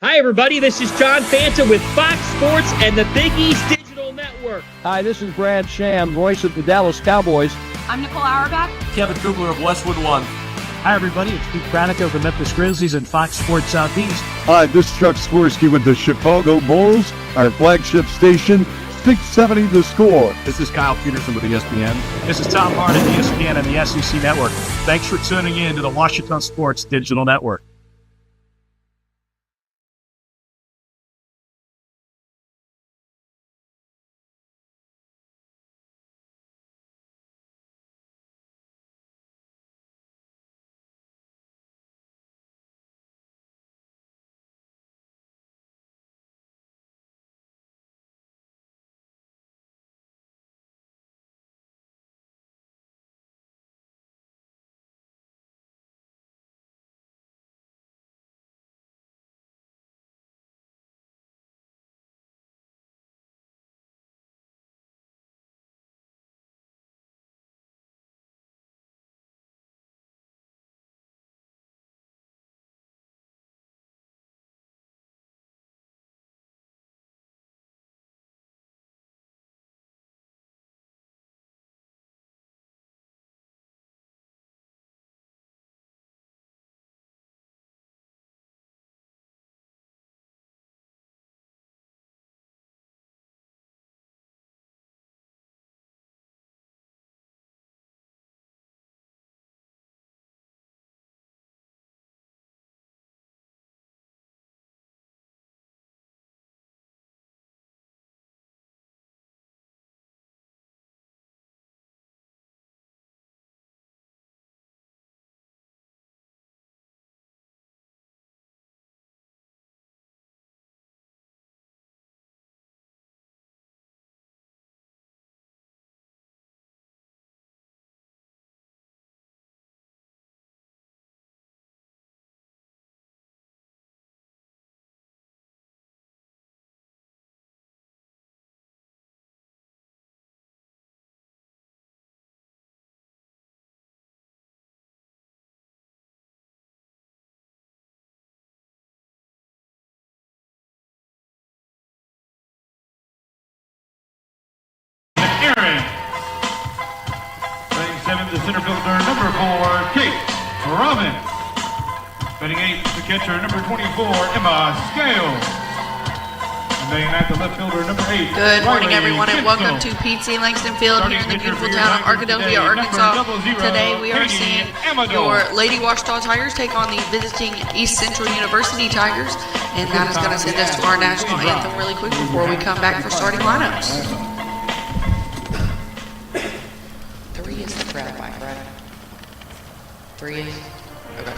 Hi, everybody. This is John Fanta with Fox Sports and the Big East Digital Network. Hi, this is Brad Sham, voice of the Dallas Cowboys. I'm Nicole Auerbach. Kevin Kugler of Westwood One. Hi, everybody. It's Pete Pranica of the Memphis Grizzlies and Fox Sports Southeast. Hi, this is Chuck Swirsky with the Chicago Bulls, our flagship station, 670 The Score. This is Kyle Peterson with ESPN. This is Tom Hart at ESPN and the SEC Network. Thanks for tuning in to the Washington Sports Digital Network. Aaron. Playing 7, the center fielder, number 4, Kate Robin. Batting 8, the catcher, number 24, Emma Scales. And batting 9, the left fielder, number 8. Good morning, Riley everyone, and welcome to Kinsel. Pete C. Langston Field here in the beautiful town of Arkadelphia, Arkansas. Today we are seeing your Lady Ouachita Tigers take on the visiting East Central University Tigers, and that is going to send us to our national anthem really quick before we come back for starting lineups. 3 is the grab bike, right? 3 is? Okay.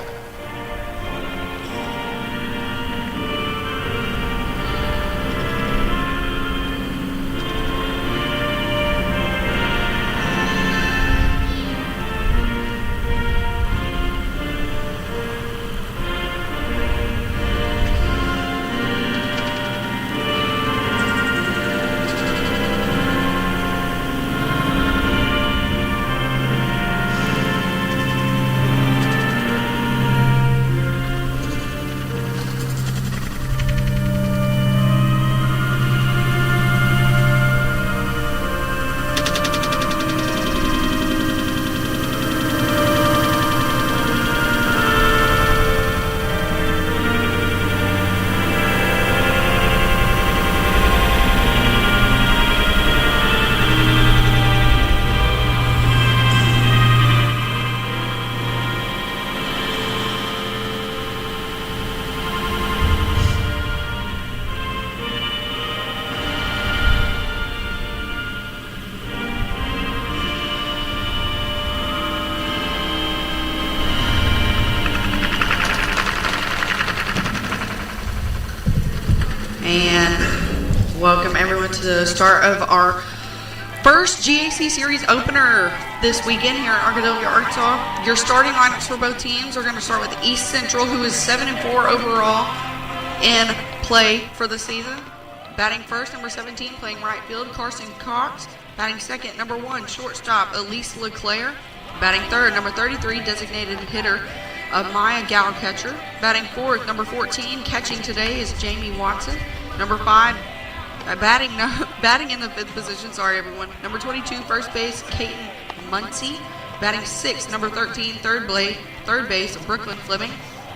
And welcome everyone to the start of our first GAC Series Opener this weekend here in Arkadelphia, Arkansas. Your starting lineups for both teams are going to start with East Central, who is 7-4 overall in play for the season. Batting first, number 17, playing right field, Carson Cox. Batting second, number 1, shortstop, Elise LeClaire. Batting third, number 33, designated hitter, Amaya Gal catcher. Batting fourth, number 14. Catching today is Jamie Watson. Number 5, batting in the fifth position. Sorry, everyone. Number 22, first base, Kaiten Muncie. Batting sixth, number 13, third base, Brooklyn Fleming.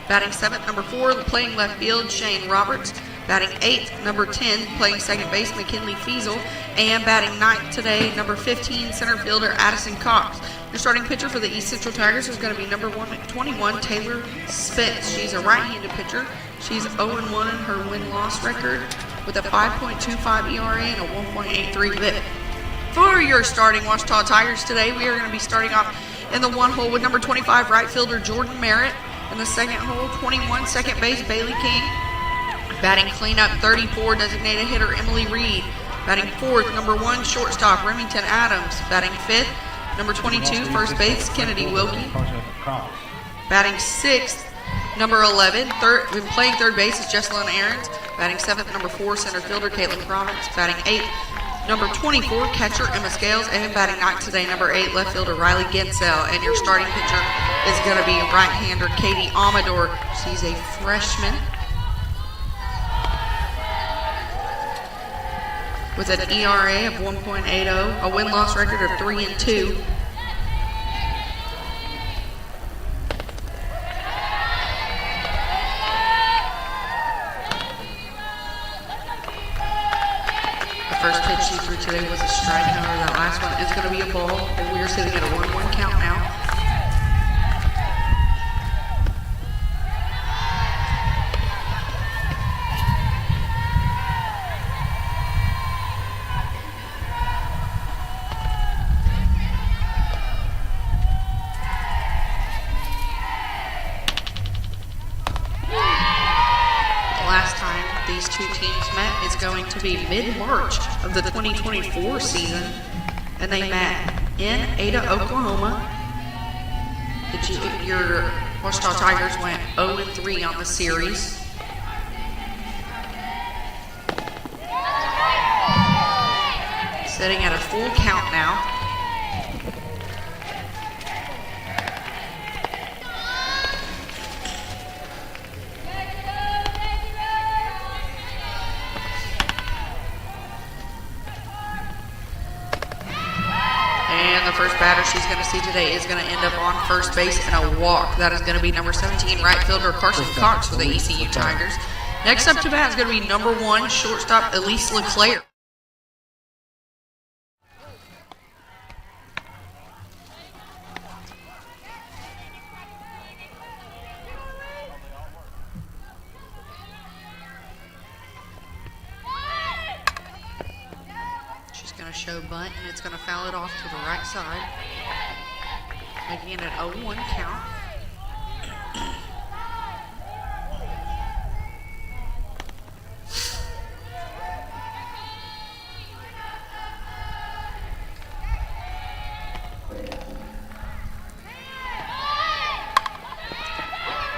Batting seventh, number 4, playing left field, Shane Roberts. Batting eighth, number 10, playing second base, McKinley Fiesel. And batting ninth today, number 15, center fielder, Addison Cox. Your starting pitcher for the East Central Tigers is going to be number 21, Taylor Spence. She's a right-handed pitcher. She's 0-1 in her win-loss record with a 5.25 ERA and a 1.83 WHIP. For your starting Ouachita Tigers today, we are going to be starting off in the one hole with number 25, right fielder Jordan Merritt. In the second hole, 21, second base, Bailey King. Batting cleanup, 34, designated hitter Emily Reed. Batting fourth, number 1, shortstop Remington Adams. Batting fifth, number 22, first base, Kennedy Wilkie. Batting sixth, number 11, playing third base is Jessalyn Aarons. Batting seventh, number 4, center fielder Caitlin Province. Batting eighth, number 24, catcher Emma Scales. And batting ninth today, number 8, left fielder Riley Gensel. And your starting pitcher is going to be right-hander Katie Amador. She's a freshman with an ERA of 1.80, a win-loss record of 3-2. The first pitch she threw today was a strike. However, that last one is going to be a ball, and we are sitting at a 1-1 count now. These two teams met is going to be mid-March of the 2024 season, and they met in Ada, Oklahoma. Your Ouachita Tigers went 0-3 on the series. Sitting at a full count now. The first batter she's going to see today is going to end up on first base in a walk. That is going to be number 17, right fielder Carson Cox for the ECU Tigers. Next up to bat is going to be number 1, shortstop Elise LeClaire. Show bunt, and it's going to foul it off to the right side, making it an 0-1 count.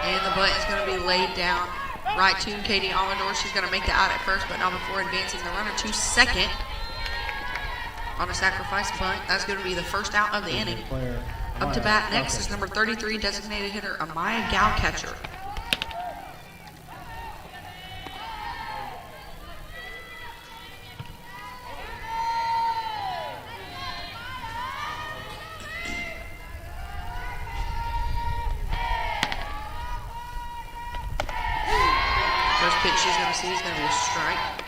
And the bunt is going to be laid down right to Katie Amador. She's going to make the out at first, but not before advancing the runner to second. On a sacrifice bunt. That's going to be the first out of the inning. Up to bat next is number 33, designated hitter Amaya Gal catcher. First pitch she's going to see is going to be a strike.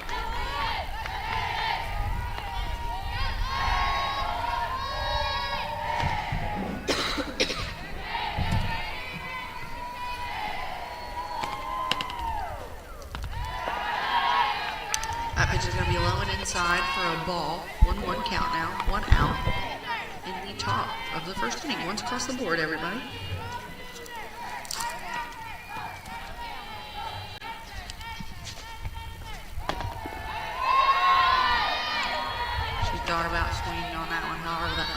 Inside for a ball. 1-1 count now. 1 out in the top of the first inning. Once across the board, everybody. She thought about swinging on that one. However, that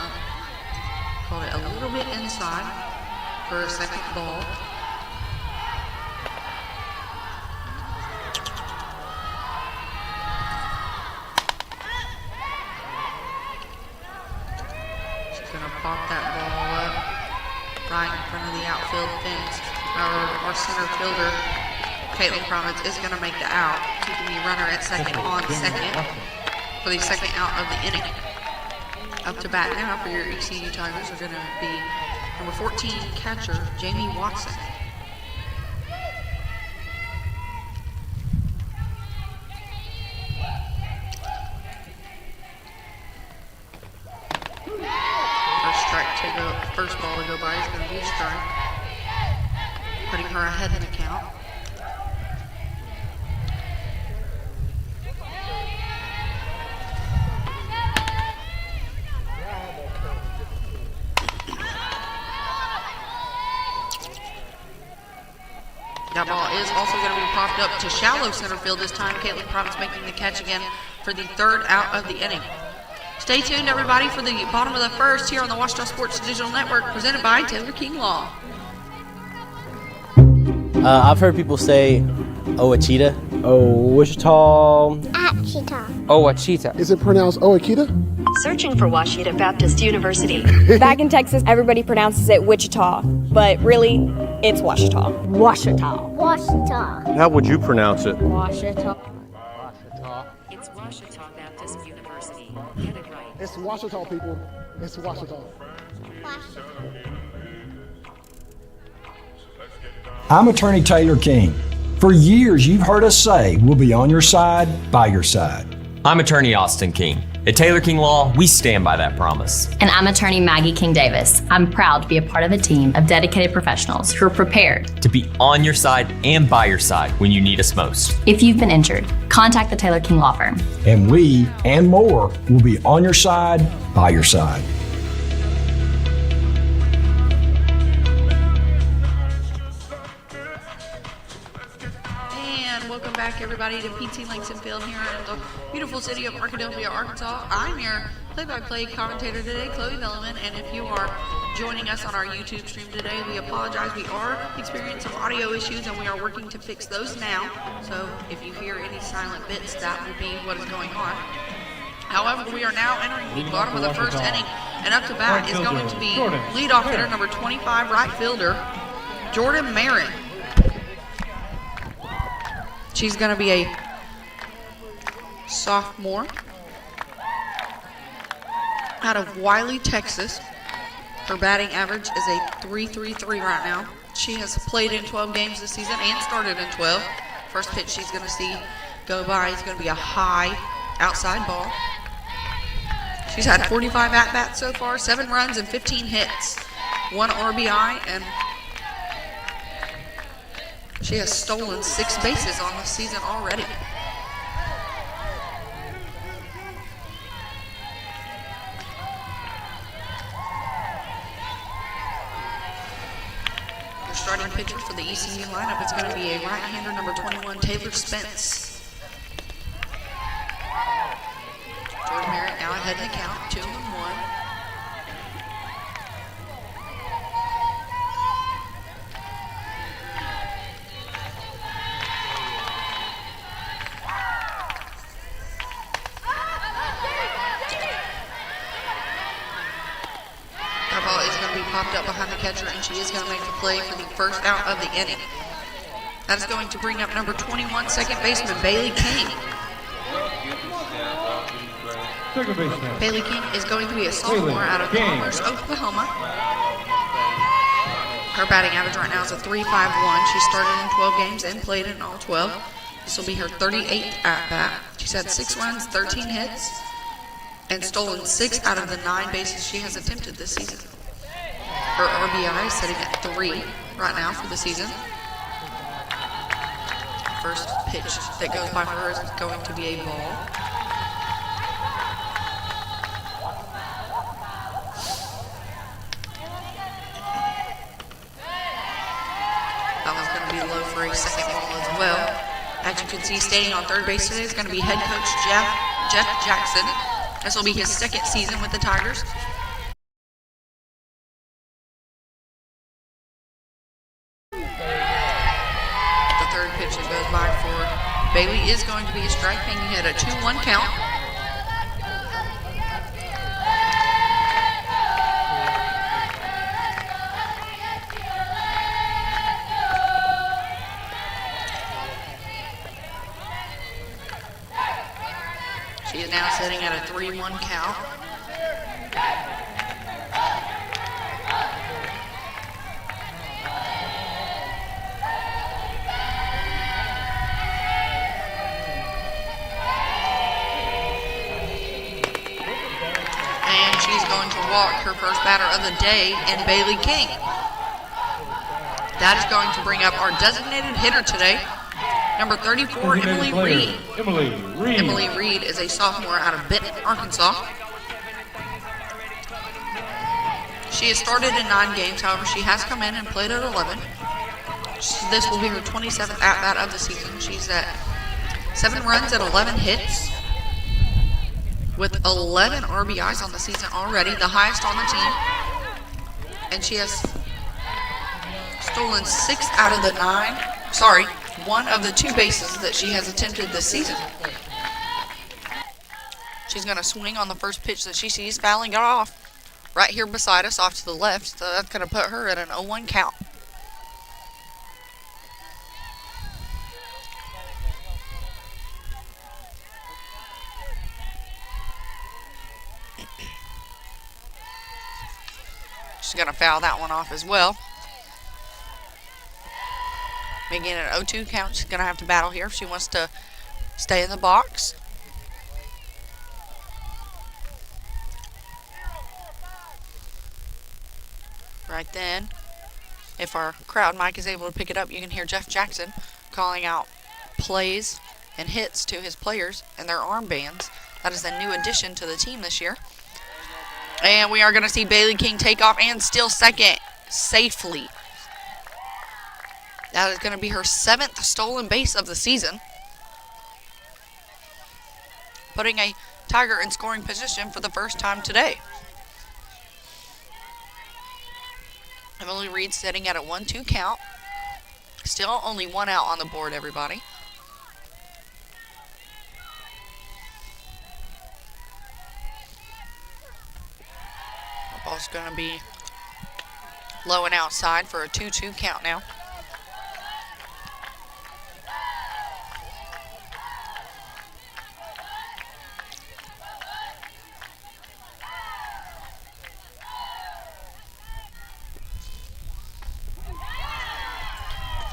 called it a little bit inside for a second ball. Pop that ball up right in front of the outfield fence. our center fielder, Caitlin Province, is going to make the out, keeping the runner at second on second for the second out of the inning. Up to bat now for your ECU Tigers are going to be number 14 catcher, Jamie Watson. First ball to go by is going to be a strike, putting her ahead in the count. That ball is also going to be popped up to shallow center field this time. Caitlin Province making the catch again for the third out of the inning. Stay tuned, everybody, for the bottom of the first here on the Ouachita Sports Digital Network, presented by Taylor King Law. I've heard people say Ouachita. Ouachita. Is it pronounced Ouachita? Searching for Ouachita Baptist University. Back in Texas, everybody pronounces it Wichita, but really, it's Ouachita. Ouachita. How would you pronounce it? Ouachita. It's Ouachita Baptist University. Get it right. It's Ouachita, people. It's Ouachita. I'm Attorney Taylor King. For years, you've heard us say we'll be on your side, by your side. I'm Attorney Austin King. At Taylor King Law, we stand by that promise. And I'm Attorney Maggie King Davis. I'm proud to be a part of a team of dedicated professionals who are prepared to be on your side and by your side when you need us most. If you've been injured, contact the Taylor King Law Firm. And we, and more, will be on your side, by your side. Welcome back, everybody, to PT Langston Field here in the beautiful city of Arkadelphia, Arkansas. I'm your play-by-play commentator today, Chloe Velleman, and if you are joining us on our YouTube stream today, we apologize. We are experiencing some audio issues, and we are working to fix those now. So if you hear any silent bits, that will be what is going on. However, we are now entering the bottom of the first inning, and up to bat is going to be leadoff hitter number 25, right fielder, Jordan Marin. She's going to be a sophomore out of Wiley, Texas. Her batting average is a .333 right now. She has played in 12 games this season and started in 12. First pitch she's going to see go by is going to be a high outside ball. She's had 45 at-bats so far, 7 runs and 15 hits, 1 RBI, and she has stolen 6 bases on the season already. Your starting pitcher for the ECU lineup is going to be a right-hander, number 21, Taylor Spence. Jordan Merritt now ahead in the count, 2-1. Popped up behind the catcher, and she is going to make the play for the first out of the inning. That is going to bring up number 21, second baseman Bailey King. Bailey King is going to be a sophomore out of Commerce, Oklahoma. Her batting average right now is a .351. She started in 12 games and played in all 12. This will be her 38th at-bat. She's had 6 runs, 13 hits, and stolen 6 out of the 9 bases she has attempted this season. Her RBI is sitting at 3 right now for the season. First pitch that goes by for her is going to be a ball. That one's going to be low for a second ball as well. As you can see, standing on third base today is going to be head coach Jeff Jackson. This will be his second season with the Tigers. Bailey is going to be a strike, making it a 2-1 count. 3-1 count. And she's going to walk her first batter of the day in Bailey King. That is going to bring up our designated hitter today, number 34, Emily Reed. Emily Reed is a sophomore out of Benton, Arkansas. She has started in 9 games, however, she has come in and played at 11. This will be her 27th at-bat of the season. She's at 7 runs and 11 hits, with 11 RBIs on the season already, the highest on the team. And she has stolen 1 of the 2 bases that she has attempted this season. She's going to swing on the first pitch that she sees, fouling it off right here beside us off to the left. So that's going to put her at an 0-1 count. She's going to foul that one off as well. Making it an 0-2 count. She's going to have to battle here if she wants to stay in the box. Right then, if our crowd mic is able to pick it up, you can hear Jeff Jackson calling out plays and hits to his players and their armbands. That is a new addition to the team this year. And we are going to see Bailey King take off and steal second safely. That is going to be her 7th stolen base of the season, putting a Tiger in scoring position for the first time today. Emily Reed sitting at a 1-2 count. Still only 1 out on the board, everybody. The ball's going to be low and outside for a 2-2 count now.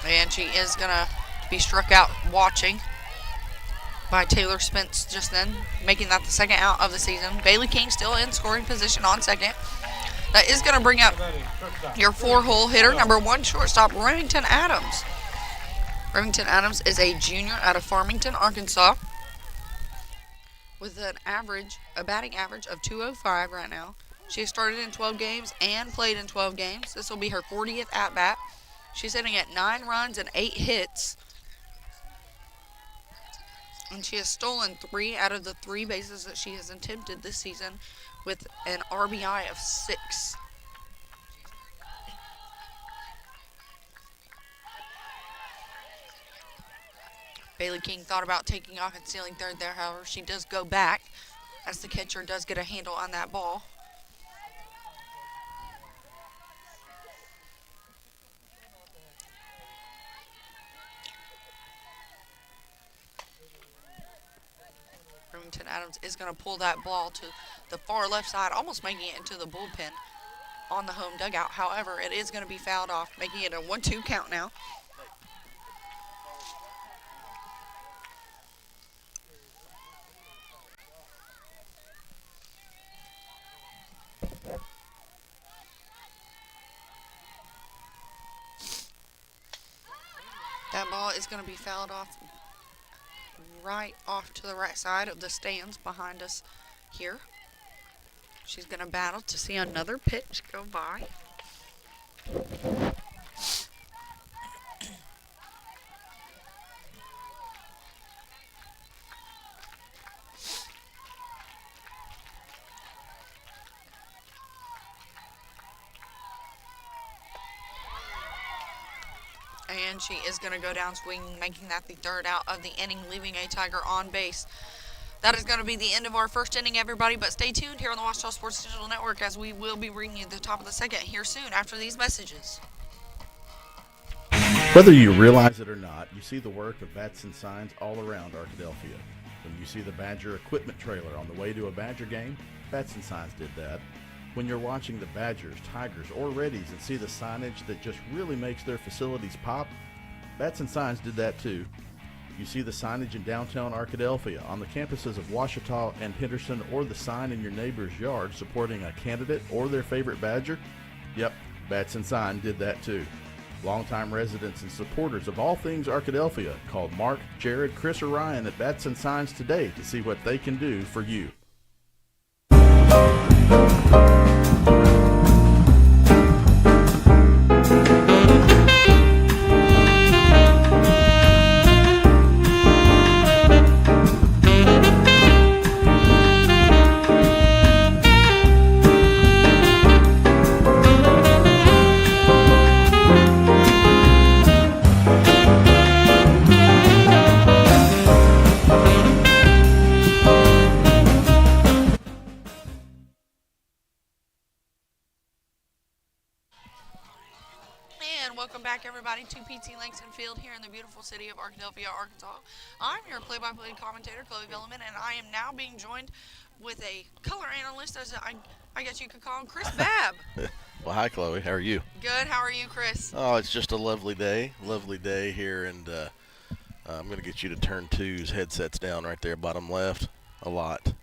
And she is going to be struck out watching by Taylor Spence just then, making that the 2nd out of the season. Bailey King still in scoring position on second. That is going to bring up your 4-hole hitter, number 1 shortstop, Remington Adams. Remington Adams is a junior out of Farmington, Arkansas, with a batting average of .205 right now. She has started in 12 games and played in 12 games. This will be her 40th at-bat. She's hitting at 9 runs and 8 hits. And she has stolen 3 out of the 3 bases that she has attempted this season, with an RBI of 6. Bailey King thought about taking off and stealing third there, however, she does go back as the catcher does get a handle on that ball. Remington Adams is going to pull that ball to the far left side, almost making it into the bullpen on the home dugout. However, it is going to be fouled off, making it a 1-2 count now. That ball is going to be fouled off right off to the right side of the stands behind us here. She's going to battle to see another pitch go by. And she is going to go down swinging, making that the 3rd out of the inning, leaving a Tiger on base. That is going to be the end of our first inning, everybody, but stay tuned here on the Ouachita Sports Digital Network as we will be bringing you the top of the 2nd here soon after these messages. Whether you realize it or not, you see the work of vets and signs all around Arkadelphia. When you see the Badger equipment trailer on the way to a Badger game, Bats and Signs did that. When you're watching the Badgers, Tigers, or Reddies and see the signage that just really makes their facilities pop, Bats and Signs did that too. You see the signage in downtown Arkadelphia, on the campuses of Ouachita and Henderson, or the sign in your neighbor's yard supporting a candidate or their favorite Badger? Yep, Bats and Sign did that too. Longtime residents and supporters of all things Arkadelphia called Mark, Jared, Chris, or Ryan at Bats and Signs today to see what they can do for you. Welcome back, everybody, to PT Langston Field here in the beautiful city of Arkadelphia, Arkansas. I'm your play-by-play commentator, Chloe Velleman, and I am now being joined with a color analyst, as I guess you could call him, Chris Babb. Well, hi, Chloe. How are you? Good. How are you, Chris? Oh, it's just a lovely day here, and I'm going to get you to turn 2's headsets down right there, bottom left, a lot.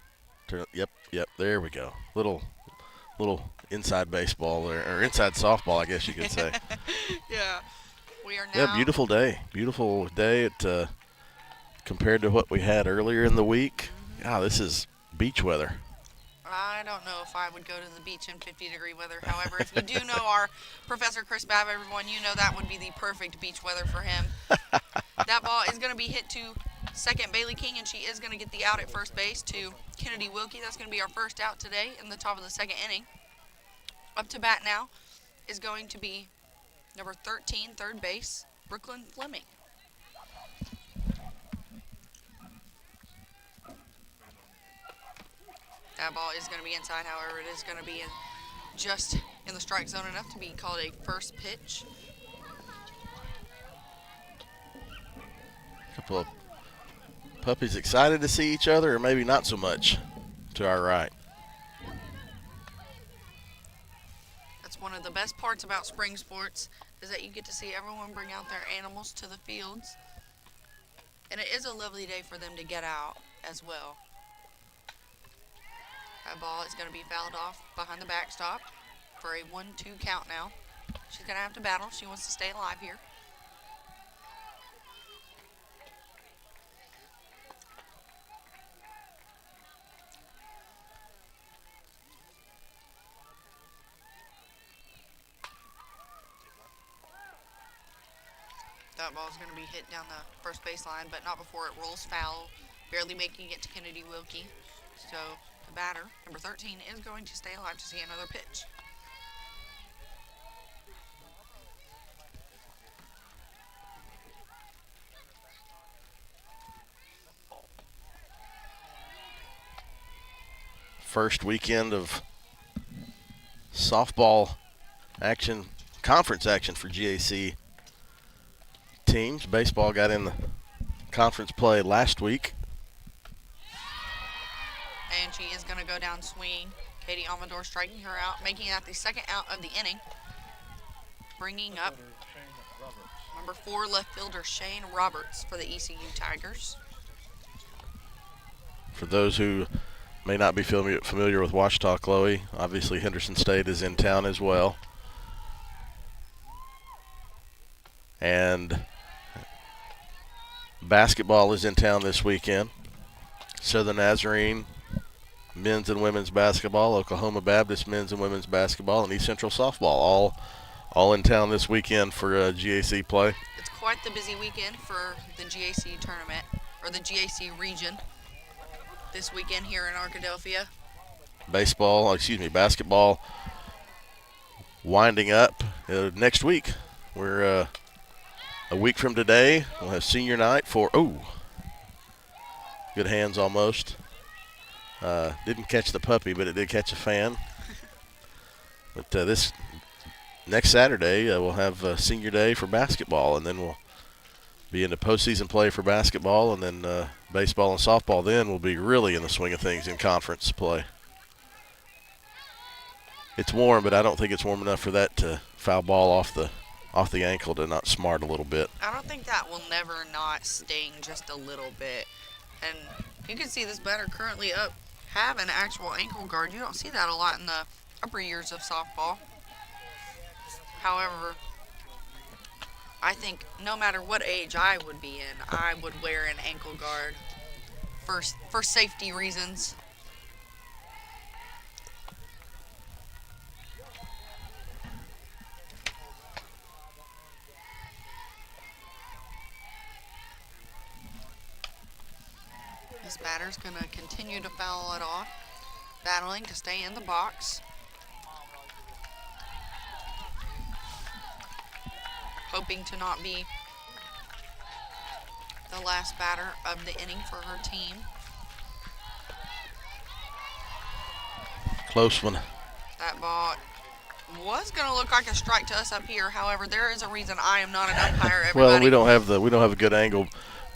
Yep, there we go. Little inside baseball or inside softball, I guess you could say. Yeah, we are now. Yeah, beautiful day. It compared to what we had earlier in the week. God, this is beach weather. I don't know if I would go to the beach in 50-degree weather. However, if you do know our Professor Chris Babb, everyone, you know that would be the perfect beach weather for him. That ball is going to be hit to second Bailey King, and she is going to get the out at first base to Kennedy Wilkie. That's going to be our first out today in the top of the second inning. Up to bat now is going to be number 13, third base, Brooklyn Fleming. That ball is going to be inside, however, it is going to be just in the strike zone enough to be called a first pitch. A couple of puppies excited to see each other, or maybe not so much to our right. One of the best parts about spring sports is that you get to see everyone bring out their animals to the fields. And it is a lovely day for them to get out as well. That ball is going to be fouled off behind the backstop for a 1-2 count now. She's going to have to battle. She wants to stay alive here. That ball is going to be hit down the first baseline, but not before it rolls foul, barely making it to Kennedy Wilkie. So the batter, number 13, is going to stay alive to see another pitch. First weekend of softball action, conference action for GAC teams. Baseball got in the conference play last week. And she is going to go down swinging. Katie Amador striking her out, making that the second out of the inning. Bringing up number 4 left fielder Shane Roberts for the ECU Tigers. For those who may not be familiar with Ouachita, Chloe, obviously Henderson State is in town as well. And basketball is in town this weekend. Southern Nazarene men's and women's basketball, Oklahoma Baptist men's and women's basketball, and East Central softball all in town this weekend for GAC play. It's quite the busy weekend for the GAC tournament, or the GAC region, this weekend here in Arkadelphia. Basketball winding up next week. We're a week from today, we'll have senior night for, good hands almost. Didn't catch the puppy, but it did catch a fan. But this next Saturday, we'll have senior day for basketball, and then we'll be into postseason play for basketball, and then baseball and softball then will be really in the swing of things in conference play. It's warm, but I don't think it's warm enough for that to foul ball off the ankle to not smart a little bit. I don't think that will never not sting just a little bit. And you can see this batter currently have an actual ankle guard. You don't see that a lot in the upper years of softball. However, I think no matter what age I would be in, I would wear an ankle guard for safety reasons. This batter's going to continue to foul it off, battling to stay in the box. Hoping to not be the last batter of the inning for her team. Close one. That ball was going to look like a strike to us up here. However, there is a reason I am not an umpire. Everybody. Well, we don't have a good angle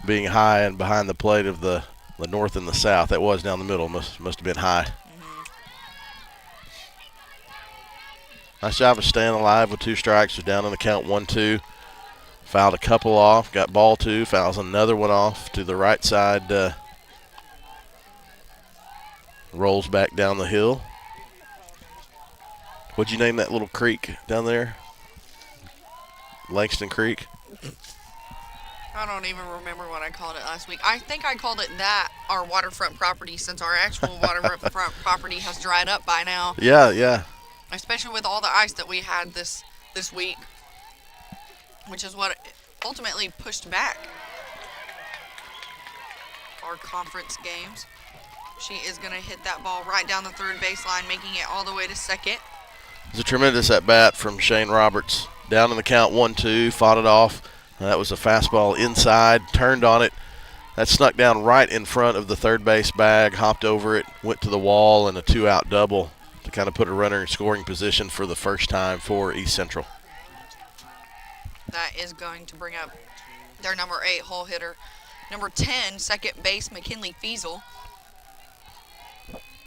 being high and behind the plate of the north and the south. That was down the middle. Must have been high. Nice job of staying alive with 2 strikes. Was down on the count 1-2. Fouled a couple off. Got ball 2. Fouls another one off to the right side. Rolls back down the hill. What'd you name that little creek down there? Langston Creek? I don't even remember what I called it last week. I think I called it that, our waterfront property, since our actual waterfront property has dried up by now. Yeah. Especially with all the ice that we had this week, which is what ultimately pushed back our conference games. She is going to hit that ball right down the third baseline, making it all the way to second. It was a tremendous at-bat from Shane Roberts. Down in the count 1-2, fought it off. That was a fastball inside, turned on it. That snuck down right in front of the third base bag, hopped over it, went to the wall, and a 2-out double to kind of put a runner in scoring position for the first time for East Central. That is going to bring up their number 8 hole hitter. Number 10, second base, McKinley Feasel.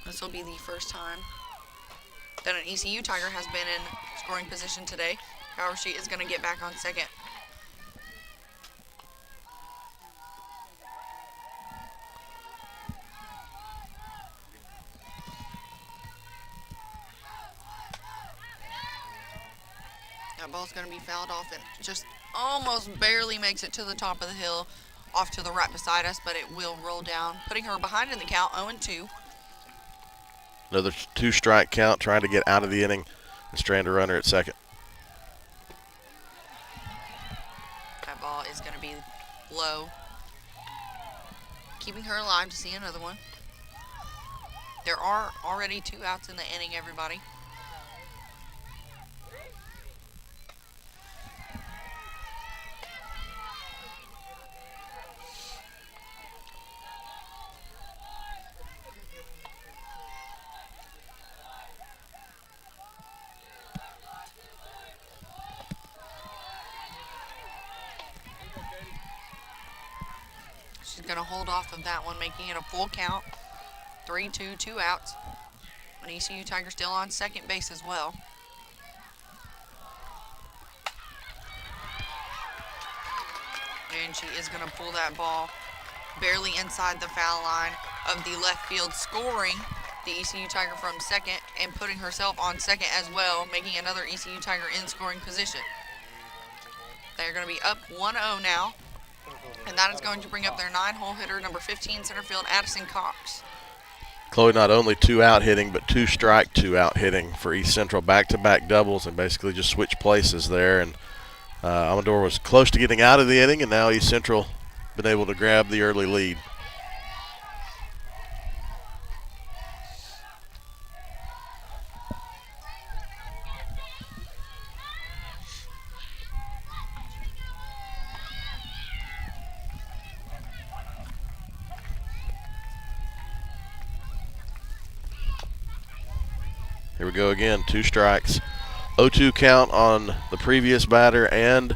This will be the first time that an ECU Tiger has been in scoring position today. However, she is going to get back on second. That ball's going to be fouled off and just almost barely makes it to the top of the hill, off to the right beside us, but it will roll down, putting her behind in the count, 0-2. Another 2-strike count, trying to get out of the inning and strand a runner at second. That ball is going to be low, keeping her alive to see another one. There are already 2 outs in the inning, everybody. She's going to hold off of that one, making it a full count. 3-2, 2 outs. An ECU Tiger still on second base as well. And she is going to pull that ball barely inside the foul line of the left field, scoring the ECU Tiger from second and putting herself on second as well, making another ECU Tiger in scoring position. They're going to be up 1-0 now. And that is going to bring up their 9-hole hitter, number 15, center field, Addison Cox. Chloe not only 2-out hitting, but 2-strike, 2-out hitting for East Central. Back-to-back doubles and basically just switched places there. And Amador was close to getting out of the inning, and now East Central been able to grab the early lead. Here we go again, 2 strikes. 0-2 count on the previous batter and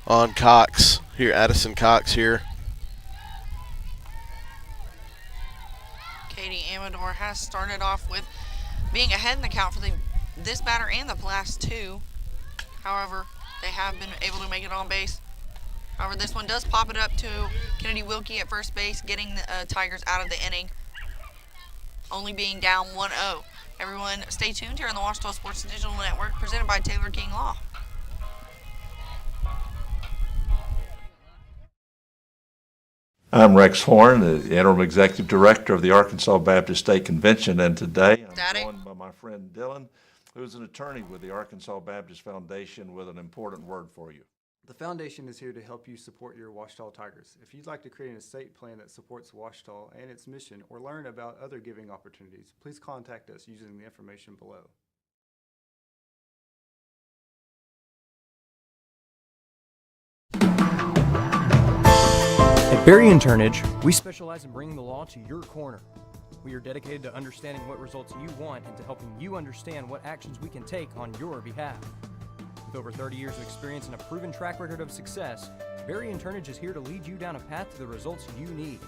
on Cox. Here, Addison Cox here. Katie Amador has started off with being ahead in the count for this batter and the last two. However, they have been able to make it on base. However, this one does pop it up to Kennedy Wilkie at first base, getting the Tigers out of the inning, only being down 1-0. Everyone stay tuned here on the Ouachita Sports Digital Network, presented by Taylor King Law. I'm Rex Horn, the Interim Executive Director of the Arkansas Baptist State Convention, and today I'm joined by my friend Dylan, who's an attorney with the Arkansas Baptist Foundation, with an important word for you. The foundation is here to help you support your Ouachita Tigers. If you'd like to create an estate plan that supports Ouachita and its mission, or learn about other giving opportunities, please contact us using the information below. At Berry & Turnage, we specialize in bringing the law to your corner. We are dedicated to understanding what results you want and to helping you understand what actions we can take on your behalf. With over 30 years of experience and a proven track record of success, Berry & Turnage is here to lead you down a path to the results you need.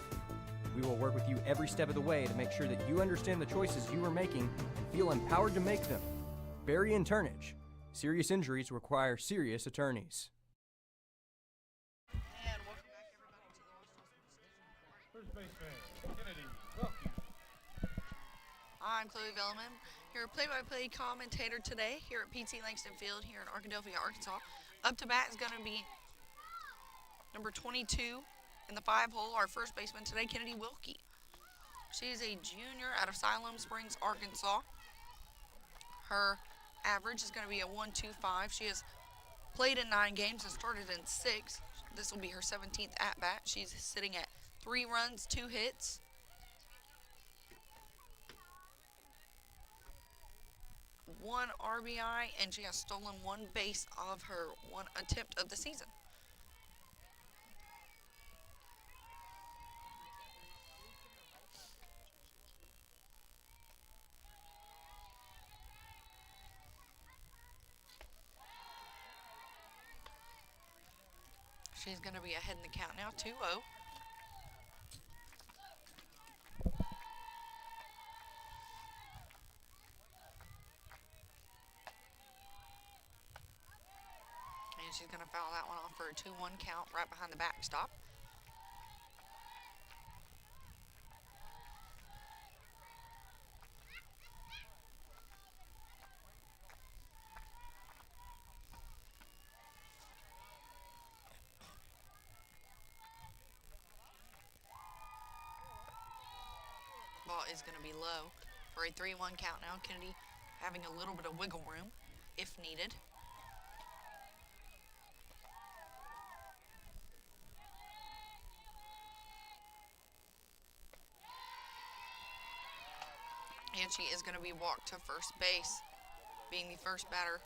We will work with you every step of the way to make sure that you understand the choices you are making and feel empowered to make them. Berry & Turnage. Serious injuries require serious attorneys. I'm Chloe Velleman, your play-by-play commentator today here at PT Langston Field here in Arkadelphia, Arkansas. Up to bat is going to be number 22 in the 5-hole, our first baseman today, Kennedy Wilkie. She is a junior out of Siloam Springs, Arkansas. Her average is going to be a 1.25. She has played in 9 games and started in 6. This will be her 17th at-bat. She's sitting at 3 runs, 2 hits. One RBI, and she has stolen 1 base of her 1 attempt of the season. She's going to be ahead in the count now, 2-0. She's going to foul that one off for a 2-1 count right behind the backstop. Ball is going to be low for a 3-1 count now. Kennedy having a little bit of wiggle room if needed. And she is going to be walked to first base, being the first batter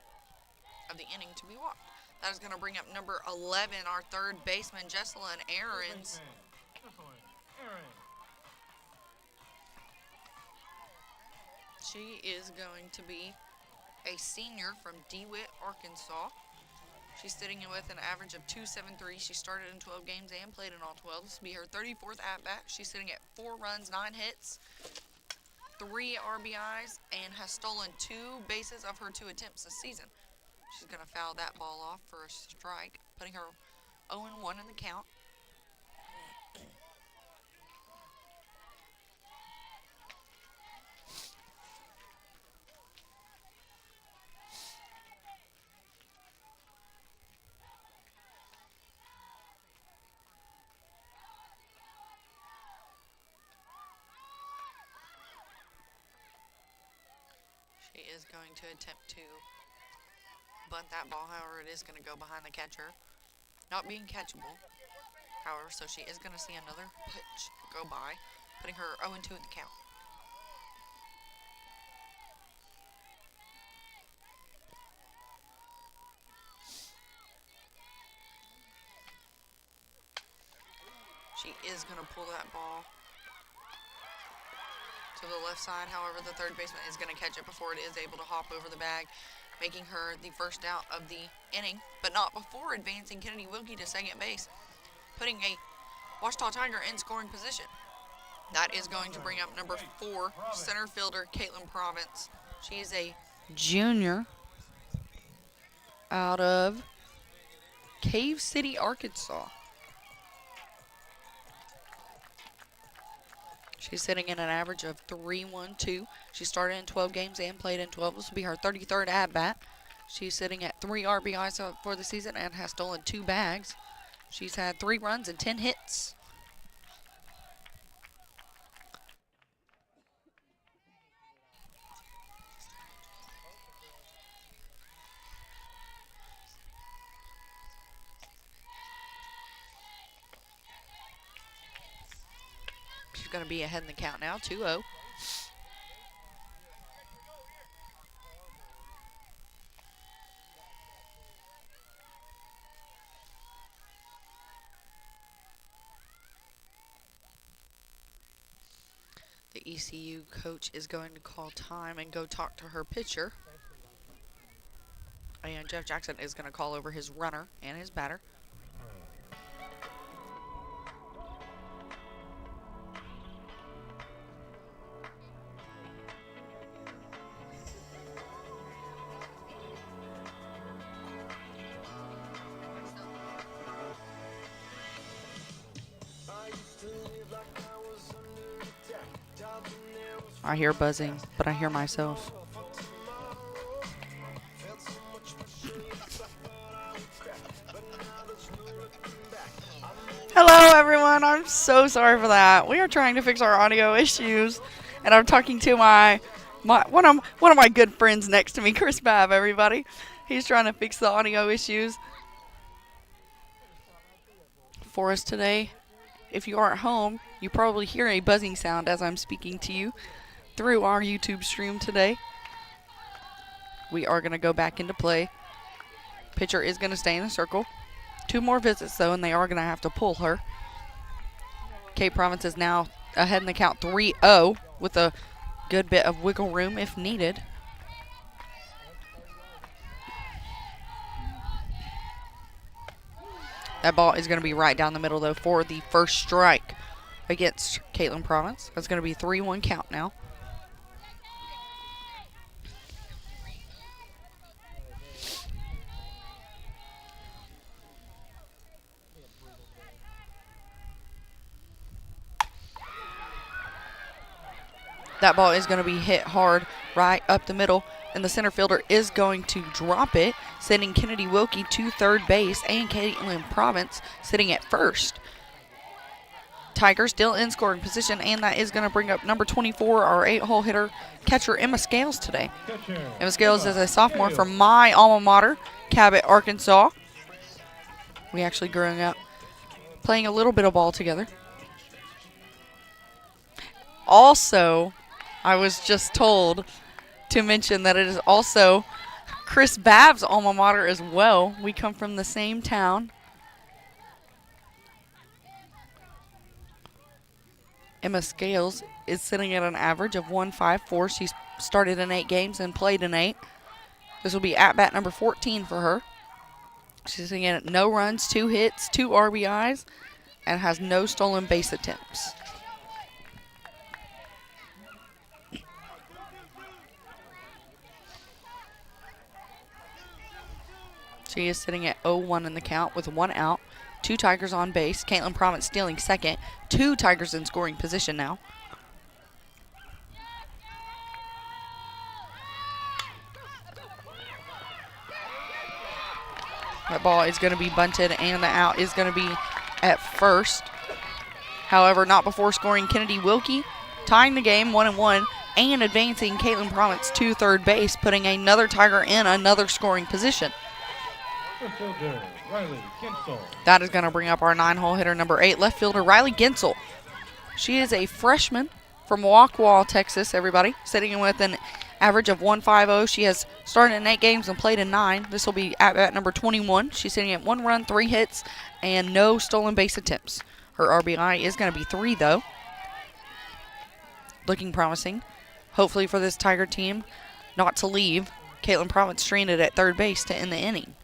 of the inning to be walked. That is going to bring up number 11, our third baseman, Jesselyn Aarons. She is going to be a senior from DeWitt, Arkansas. She's sitting in with an average of 2.73. She started in 12 games and played in all 12. This will be her 34th at-bat. She's sitting at 4 runs, 9 hits. 3 RBIs, and has stolen 2 bases of her 2 attempts this season. She's going to foul that ball off for a strike, putting her 0-1 in the count. She is going to attempt to bunt that ball, however, it is going to go behind the catcher. Not being catchable, however, so she is going to see another pitch go by, putting her 0-2 in the count. She is going to pull that ball to the left side. However, the third baseman is going to catch it before it is able to hop over the bag, making her the first out of the inning, but not before advancing Kennedy Wilkie to second base. putting a Ouachita Tiger in scoring position. That is going to bring up number 4, center fielder Caitlin Province. She is a junior out of Cave City, Arkansas. She's sitting in an average of 3.12. She started in 12 games and played in 12. This will be her 33rd at-bat. She's sitting at 3 RBIs for the season and has stolen 2 bags. She's had 3 runs and 10 hits. She's going to be ahead in the count now, 2-0. The ECU coach is going to call time and go talk to her pitcher. And Jeff Jackson is going to call over his runner and his batter. I hear buzzing, but I hear myself. Hello everyone, I'm so sorry for that. We are trying to fix our audio issues, and I'm talking to one of my good friends next to me, Chris Babb, everybody. He's trying to fix the audio issues for us today. If you are at home, you probably hear a buzzing sound as I'm speaking to you through our YouTube stream today. We are going to go back into play. Pitcher is going to stay in the circle. 2 more visits, though, and they are going to have to pull her. Cape Province is now ahead in the count 3-0 with a good bit of wiggle room if needed. That ball is going to be right down the middle, though, for the first strike against Caitlin Province. That's going to be 3-1 count now. That ball is going to be hit hard right up the middle, and the center fielder is going to drop it, sending Kennedy Wilkie to third base, and Caitlin Province sitting at first. Tiger still in scoring position, and that is going to bring up number 24, our 8-hole hitter, catcher Emma Scales today. Emma Scales is a sophomore from my alma mater, Cabot, Arkansas. We actually grew up playing a little bit of ball together. Also, I was just told to mention that it is also Chris Babb's alma mater as well. We come from the same town. Emma Scales is sitting at an average of 1.54. She's started in 8 games and played in 8. This will be at-bat number 14 for her. She's sitting at no runs, 2 hits, 2 RBIs, and has no stolen base attempts. She is sitting at 0-1 in the count with 1 out. 2 Tigers on base. Caitlin Province stealing second. 2 Tigers in scoring position now. That ball is going to be bunted, and the out is going to be at first. However, not before scoring Kennedy Wilkie, tying the game 1-1, and advancing Caitlin Province to third base, putting another Tiger in another scoring position. That is going to bring up our 9-hole hitter, number 8, left fielder Riley Gensel. She is a freshman from Waukwa, Texas, everybody, sitting with an average of 1.50. She has started in 8 games and played in 9. This will be at number 21. She's sitting at 1 run, 3 hits, and no stolen base attempts. Her RBI is going to be 3, though. Looking promising. Hopefully for this Tiger team not to leave. Caitlin Province stranded at third base to end the inning.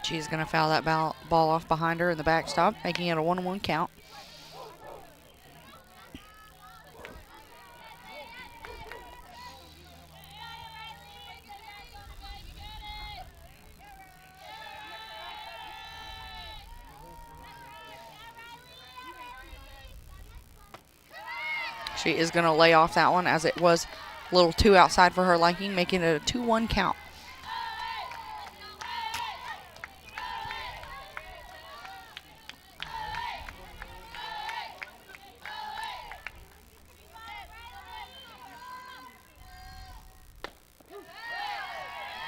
She's going to foul that ball off behind her in the backstop, making it a 1-1 count. She is going to lay off that one as it was a little too outside for her liking, making it a 2-1 count.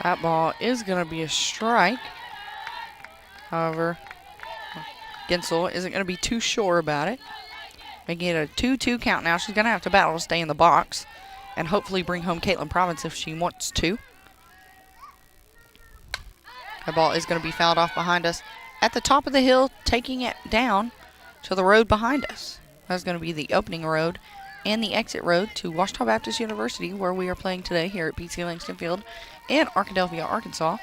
That ball is going to be a strike. However, Gensel isn't going to be too sure about it. Making it a 2-2 count now. She's going to have to battle to stay in the box and hopefully bring home Caitlin Province if she wants to. That ball is going to be fouled off behind us at the top of the hill, taking it down to the road behind us. That's going to be the opening road and the exit road to Ouachita Baptist University, where we are playing today here at PC Langston Field in Arkadelphia, Arkansas.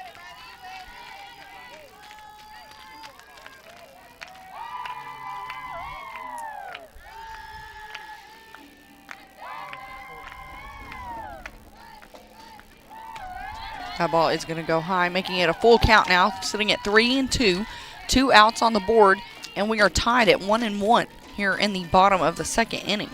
That ball is going to go high, making it a full count now, sitting at 3-2. 2 outs on the board, and we are tied at 1-1 here in the bottom of the second inning.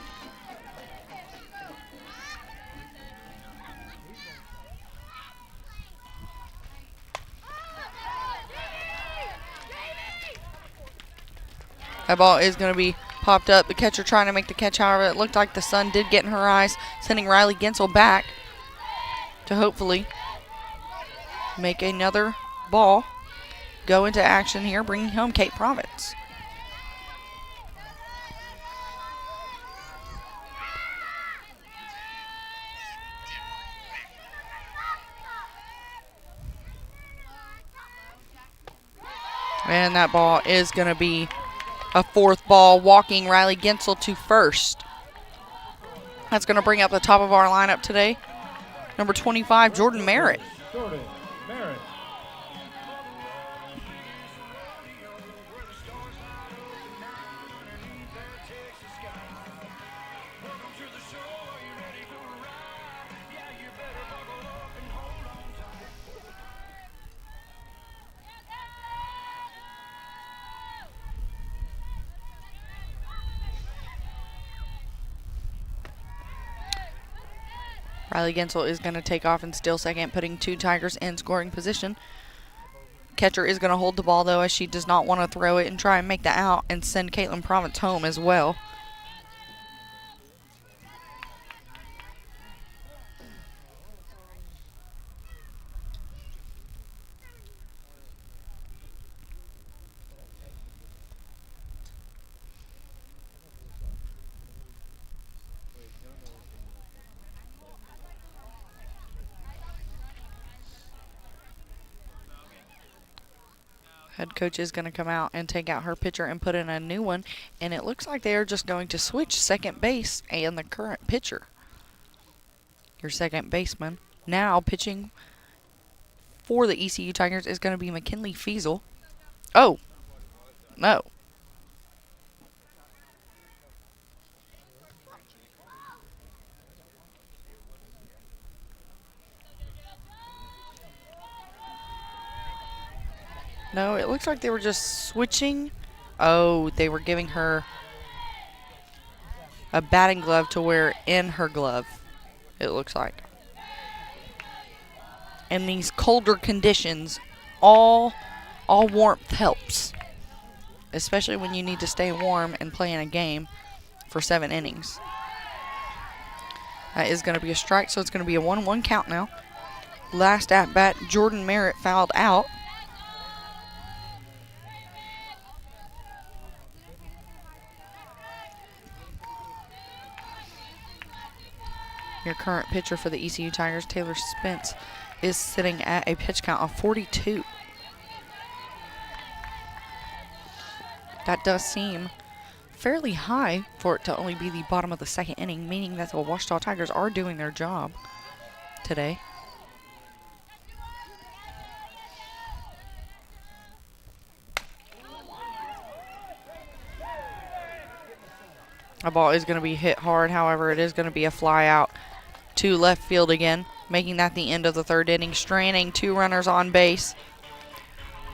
That ball is going to be popped up. The catcher trying to make the catch, however, it looked like the sun did get in her eyes, sending Riley Gensel back to hopefully make another ball go into action here, bringing home Kate Province. And that ball is going to be a fourth ball, walking Riley Gensel to first. That's going to bring up the top of our lineup today. Number 25, Jordan Merritt. Riley Gensel is going to take off and steal second, putting 2 Tigers in scoring position. Catcher is going to hold the ball, though, as she does not want to throw it and try and make the out and send Caitlin Province home as well. Head coach is going to come out and take out her pitcher and put in a new one. And it looks like they are just going to switch second base and the current pitcher. Your second baseman now pitching for the ECU Tigers is going to be McKinley Fiesel. Oh, no. No, it looks like they were just switching. Oh, they were giving her a batting glove to wear in her glove, it looks like. In these colder conditions, all warmth helps, especially when you need to stay warm and play in a game for 7 innings. That is going to be a strike, so it's going to be a 1-1 count now. Last at bat, Jordan Merritt fouled out. Your current pitcher for the ECU Tigers, Taylor Spence, is sitting at a pitch count of 42. That does seem fairly high for it to only be the bottom of the second inning, meaning that the Ouachita Tigers are doing their job today. The ball is going to be hit hard. However, it is going to be a fly out to left field again, making that the end of the third inning, stranding 2 runners on base,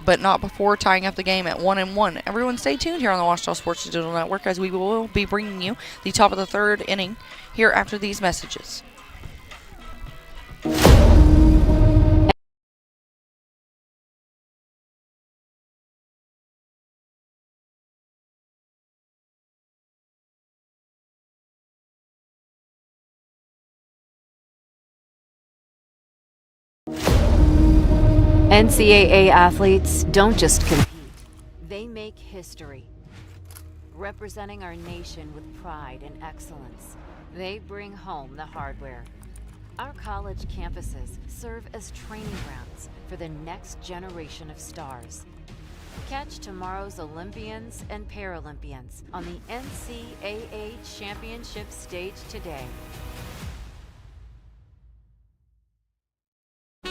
but not before tying up the game at 1-1. Everyone stay tuned here on the Ouachita Sports Digital Network as we will be bringing you the top of the third inning here after these messages. NCAA athletes don't just compete, they make history. Representing our nation with pride and excellence, they bring home the hardware. Our college campuses serve as training grounds for the next generation of stars. Catch tomorrow's Olympians and Paralympians on the NCAA Championship stage today.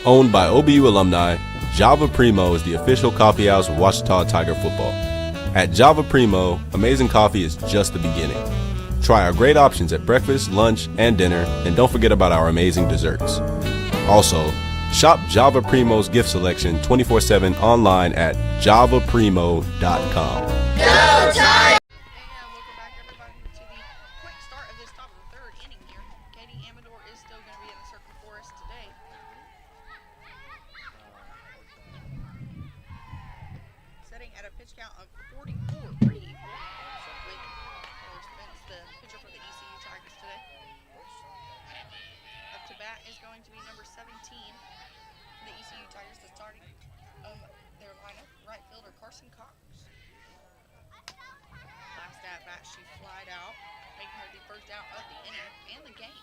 Owned by OBU alumni, Java Primo is the official coffee house of Ouachita Tiger football. At Java Primo, amazing coffee is just the beginning. Try our great options at breakfast, lunch, and dinner, and don't forget about our amazing desserts. Also, shop Java Primo's gift selection 24/7 online at javaprimo.com. Go Tigers! And welcome back, everybody, to the quick start of this top of the third inning here. Katie Amador is still going to be in the circle for us today. Setting at a pitch count of 44, pretty equal. With Taylor Spence, the pitcher for the ECU Tigers today. Up to bat is going to be number 17. The ECU Tigers, the starting their lineup, right fielder Carson Cox. Last at bat, she flied out, making her the first out of the inning and the game.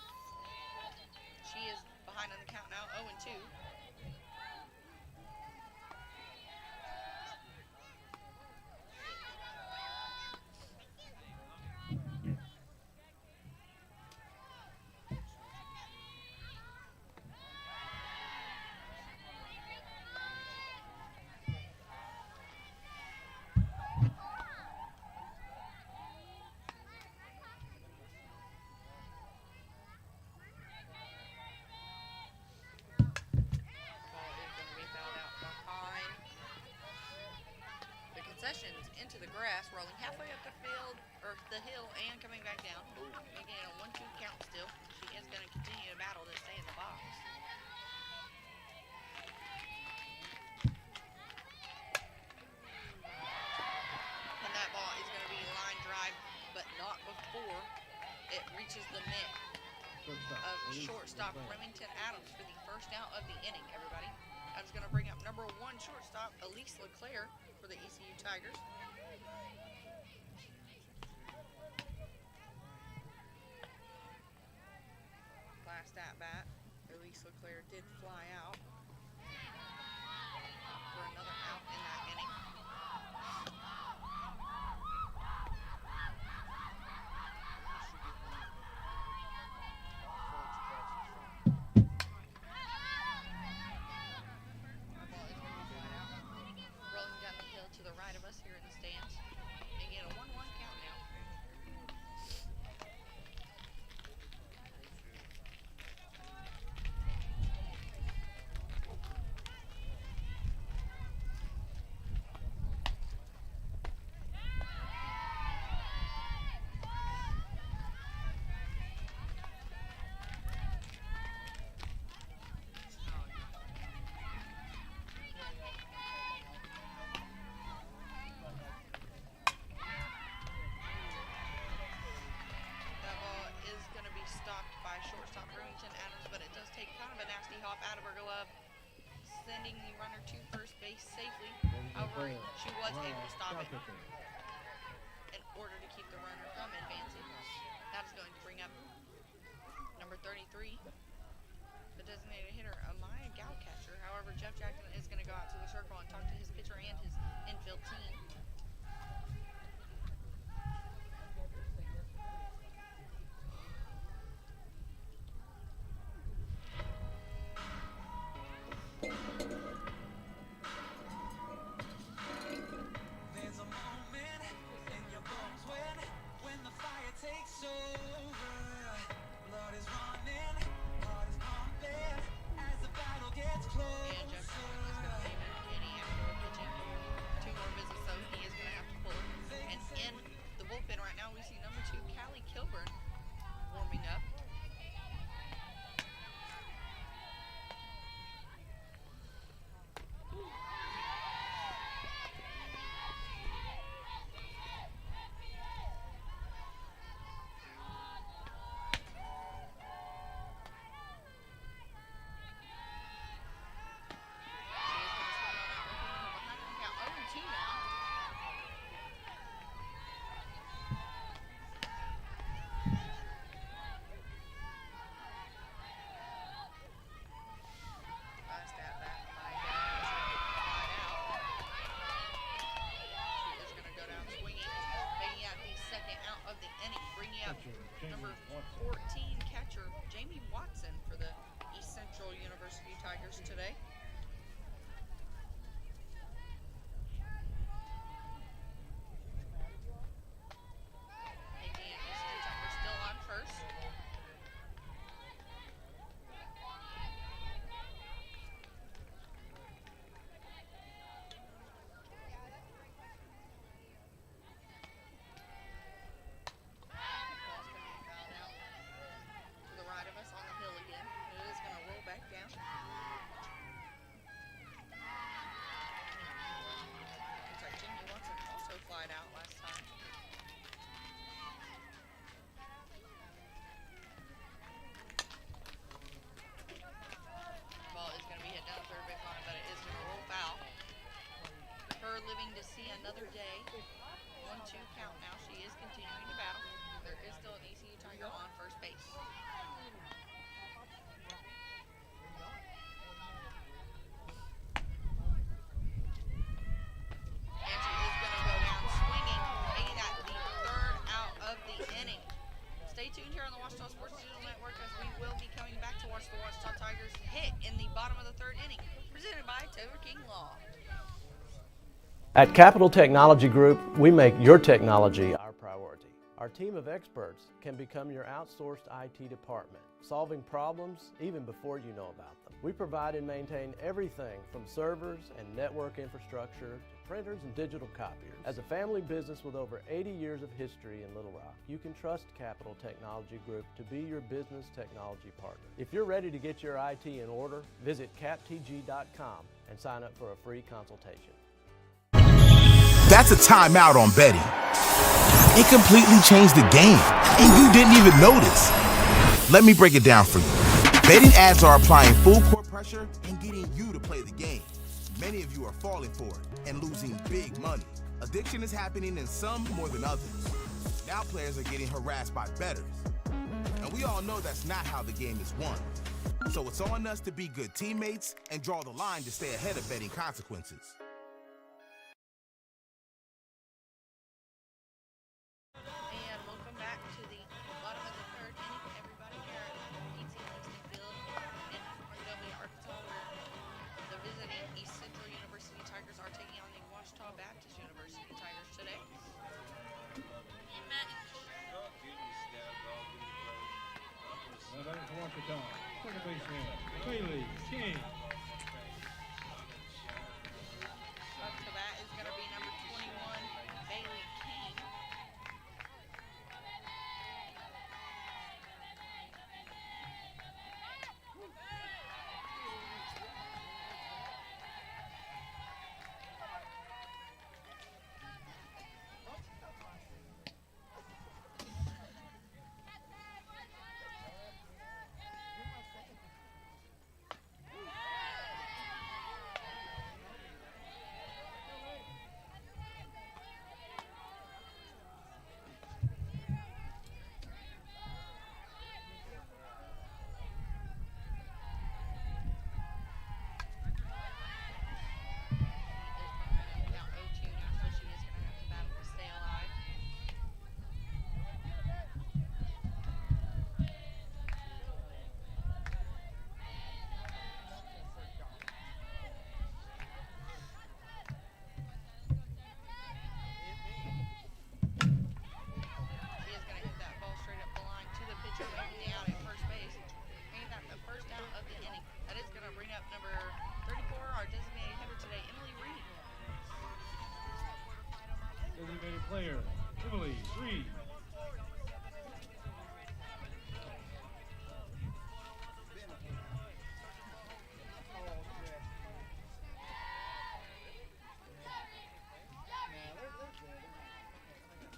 She is behind on the count now, 0-2. Into the grass, rolling halfway up the field, or the hill, and coming back down. Making it a 1-2 count still. She is going to continue to battle to stay in the box. And that ball is going to be line drive, but not before it reaches the mitt of shortstop Remington Adams for the first out of the inning, everybody. That's going to bring up number 1 shortstop, Elise LeClaire, for the ECU Tigers. Last at bat, Elise LeClaire did fly out for another out in that inning. Rolling down the hill to the right of us here in the stands. Making it a 1-1 count now. Shortstop Remington Adams, but it does take kind of a nasty hop out of her glove, sending the runner to first base safely. However, she was able to stop it in order to keep the runner from advancing. That is going to bring up number 33, the designated hitter, Amaya Gowcatcher. However, Jeff Jackson is going to go out to the circle and talk to his pitcher and his infield team. Takes Tigers today. Again, ECU Tigers still on first. Flied out last time. Ball is going to be hit down the third baseline, but it is going to roll foul. Her living to see another day. 1-2 count now. She is continuing to battle. There is still an ECU Tiger on first base. Stay tuned here on the Ouachita Sports Digital Network as we will be coming back to watch the Ouachita Tigers hit in the bottom of the third inning, presented by Taylor King Law. At Capital Technology Group, we make your technology our priority. Our team of experts can become your outsourced IT department, solving problems even before you know about them. We provide and maintain everything from servers and network infrastructure to printers and digital copiers. As a family business with over 80 years of history in Little Rock, you can trust Capital Technology Group to be your business technology partner. If you're ready to get your IT in order, visit captg.com and sign up for a free consultation. That's a timeout on betting. It completely changed the game, and you didn't even notice. Let me break it down for you. Betting ads are applying full court pressure and getting you to play the game. Many of you are falling for it and losing big money. Addiction is happening in some more than others. Now players are getting harassed by bettors. And we all know that's not how the game is won. So it's on us to be good teammates and draw the line to stay ahead of betting consequences. And welcome back to the bottom of the third inning, everybody here at PT Langston Field in Arkadelphia, Arkansas, where the visiting East Central University Tigers are taking on the Ouachita Baptist University Tigers today. That is Ouachita. Second baseman, Bailey King. Up to bat is going to be number 21, Bailey King. Designated player, Emily Reed.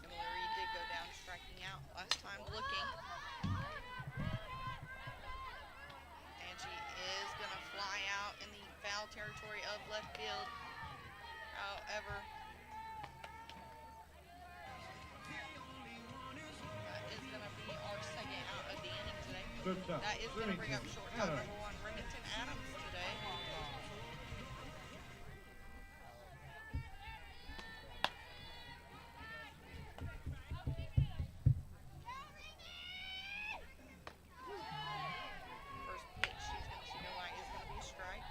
Emily Reed did go down striking out last time looking. And she is going to fly out in the foul territory of left field. However, that is going to be our second out of the inning today. That is going to bring up shortstop number 1, Remington Adams today. First pitch she's going to see go by is going to be a strike.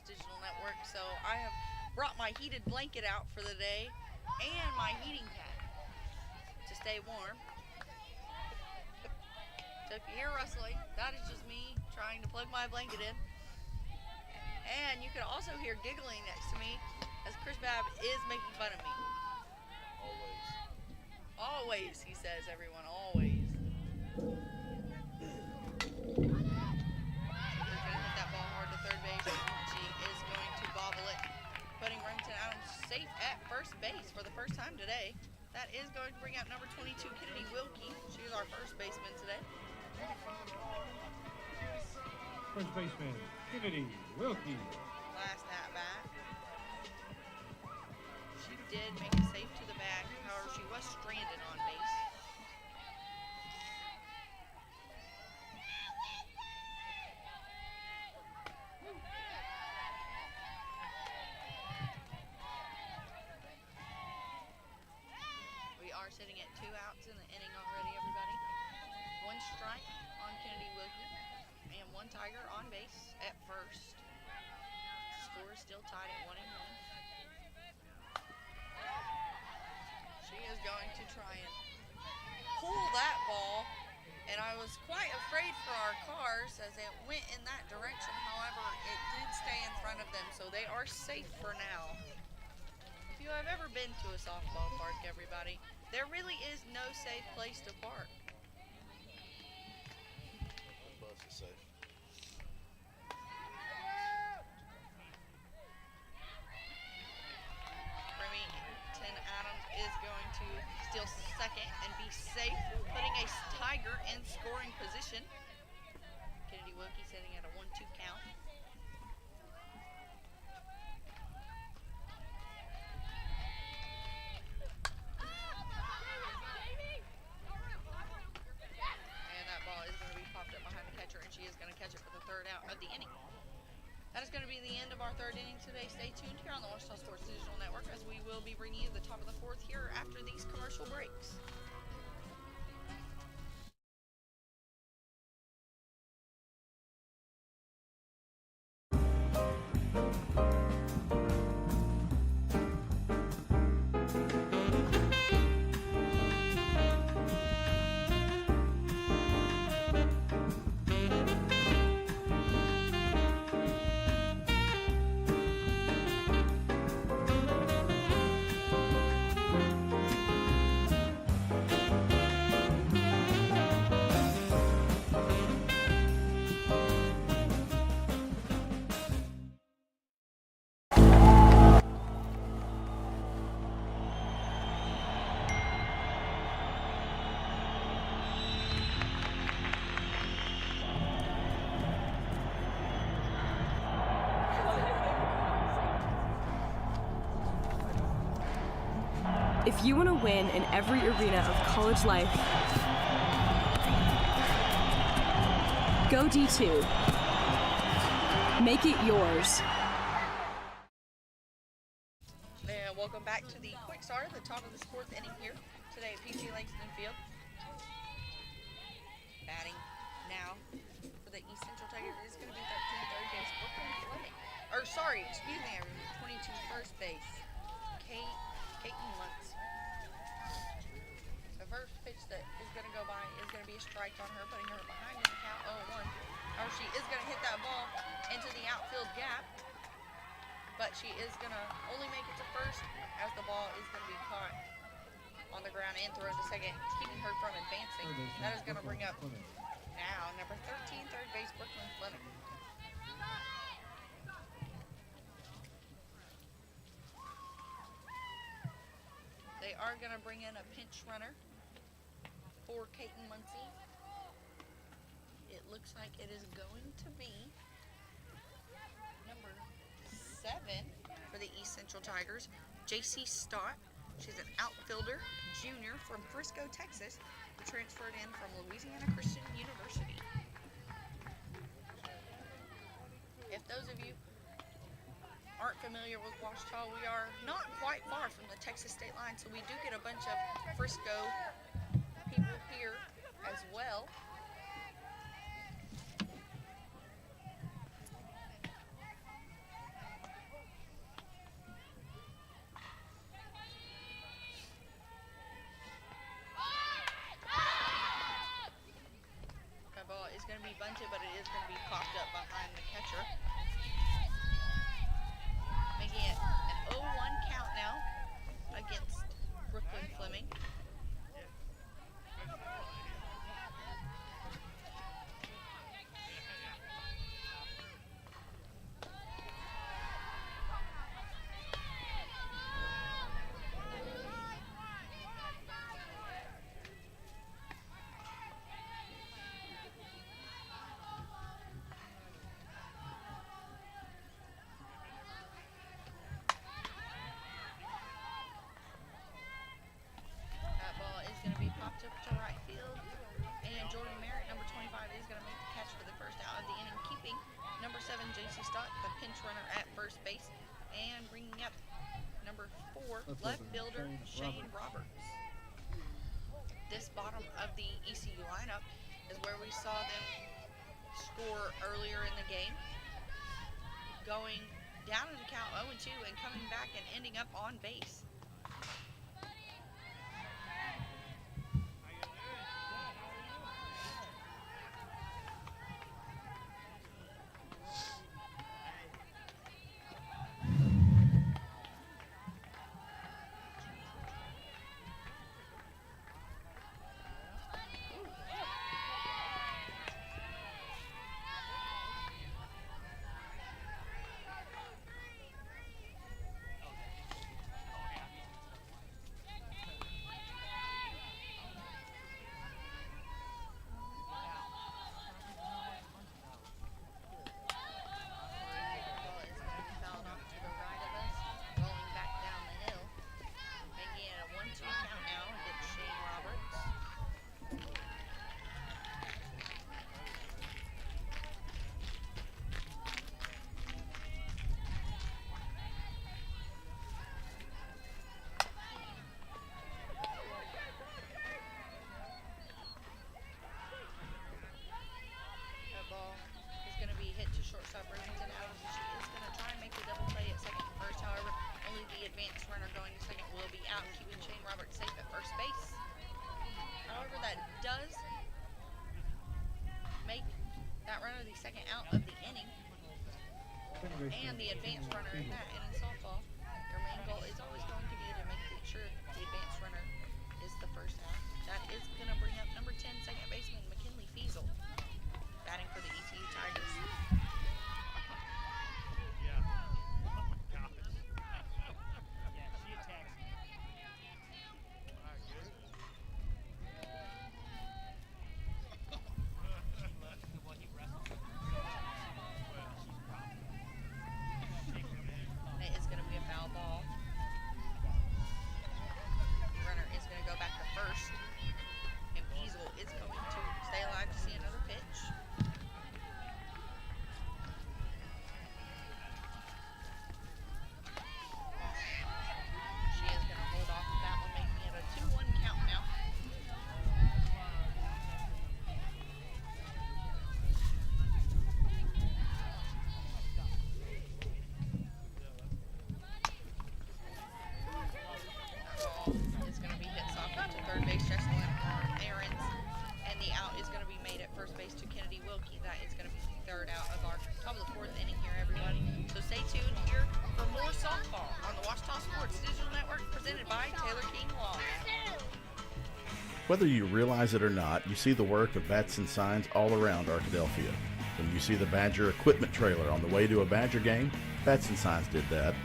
Digital Network. So I have brought my heated blanket out for the day and my heating pad to stay warm. So if you hear rustling, that is just me trying to plug my blanket in. And you can also hear giggling next to me as Chris Babb is making fun of me. Always, he says, everyone, always. She's going to hit that ball hard to third base. She is going to bobble it, putting Remington Adams safe at first base for the first time today. That is going to bring out number 22, Kennedy Wilkie. She is our first baseman today. First baseman, Kennedy Wilkie. Last at bat. She did make it safe to the bag. However, she was stranded on base. We are sitting at 2 outs in the inning already, everybody. 1 strike on Kennedy Wilkie and 1 Tiger on base at first. Score is still tied at 1-1. She is going to try and pull that ball, and I was quite afraid for our cars as it went in that direction. However, it did stay in front of them, so they are safe for now. If you have ever been to a softball park, everybody, there really is no safe place to park. The bus is safe. Remington Adams is going to steal second and be safe, putting a Tiger in scoring position. Kennedy Wilkie sitting at a 1-2 count. And that ball is going to be popped up behind the catcher, and she is going to catch it for the 3rd out of the inning. That is going to be the end of our 3rd inning today. Stay tuned here on the Ouachita Sports Digital Network as we will be bringing you the top of the 4th here after these commercial breaks. If you want to win in every arena of college life, go D2. Make it yours. And welcome back to the quick start at the top of the 4th inning here today at PC Langston Field. Batting now for the East Central Tigers is going to be 13 third base, Brooklyn Fleming. Or sorry, excuse me, 22 first base, Caitlin Muntz. The first pitch that is going to go by is going to be a strike on her, putting her behind in the count 0-1. Or she is going to hit that ball into the outfield gap, but she is going to only make it to first as the ball is going to be caught on the ground and thrown to second, keeping her from advancing. That is going to bring up now number 13, third base, Brooklyn Fleming. They are going to bring in a pinch runner for Caitlin Muncie. It looks like it is going to be number 7 for the East Central Tigers, JC Stott. She's an outfielder, junior from Frisco, Texas, who transferred in from Louisiana Christian University. If those of you aren't familiar with Ouachita, we are not quite far from the Texas state line, so we do get a bunch of Frisco people here as well. runner at first base, and bringing up number 4 left fielder Shane Roberts. This bottom of the ECU lineup is where we saw them score earlier in the game, going down in the count 0-2 and coming back and ending up on base. Shortstop Remington out. She is going to try and make the double play at second and first. However, only the advanced runner going to second will be out, keeping Shane Roberts safe at first base. However, that does make that runner the second out of the inning. And the advanced runner in that, and in softball, your main goal is always going to be to make sure the advanced runner is the first out. That is going to bring up number 10, second baseman McKinley Fiesel, batting for the ECU Tigers. Whether you realize it or not, you see the work of bats and signs all around Arkadelphia. When you see the Badger equipment trailer on the way to a Badger game, bats and signs did that.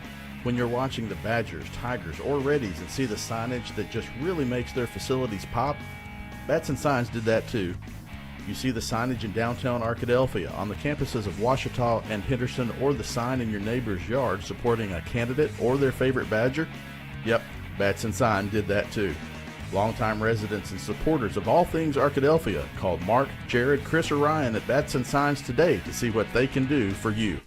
When you're watching the Badgers, Tigers, or Reddies and see the signage that just really makes their facilities pop, bats and signs did that too. You see the signage in downtown Arkadelphia on the campuses of Ouachita and Henderson, or the sign in your neighbor's yard supporting a candidate or their favorite Badger? Yep, bats and sign did that too. Longtime residents and supporters of all things Arkadelphia called Mark, Jared, Chris, or Ryan at Bats and Signs today to see what they can do for you.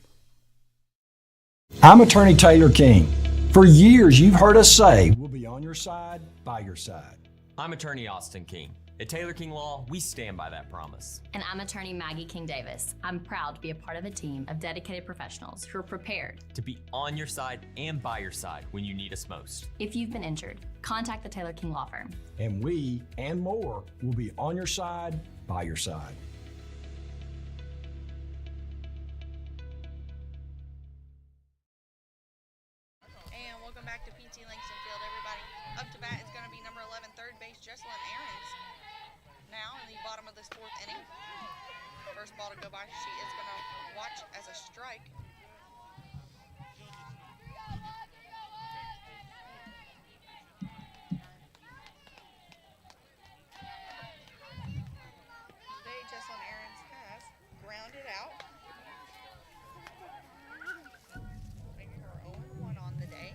I'm Attorney Taylor King. For years, you've heard us say we'll be on your side, by your side. I'm Attorney Austin King. At Taylor King Law, we stand by that promise. And I'm Attorney Maggie King Davis. I'm proud to be a part of a team of dedicated professionals who are prepared to be on your side and by your side when you need us most. If you've been injured, contact the Taylor King Law Firm. And we, and more, will be on your side, by your side. And welcome back to PT Langston Field, everybody. Up to bat is going to be number 11, third base, Jesselyn Aarons. Now in the bottom of this fourth inning. First ball to go by, she is going to watch as a strike. Today, Jesselyn Aarons has grounded out. Maybe her only one on the day.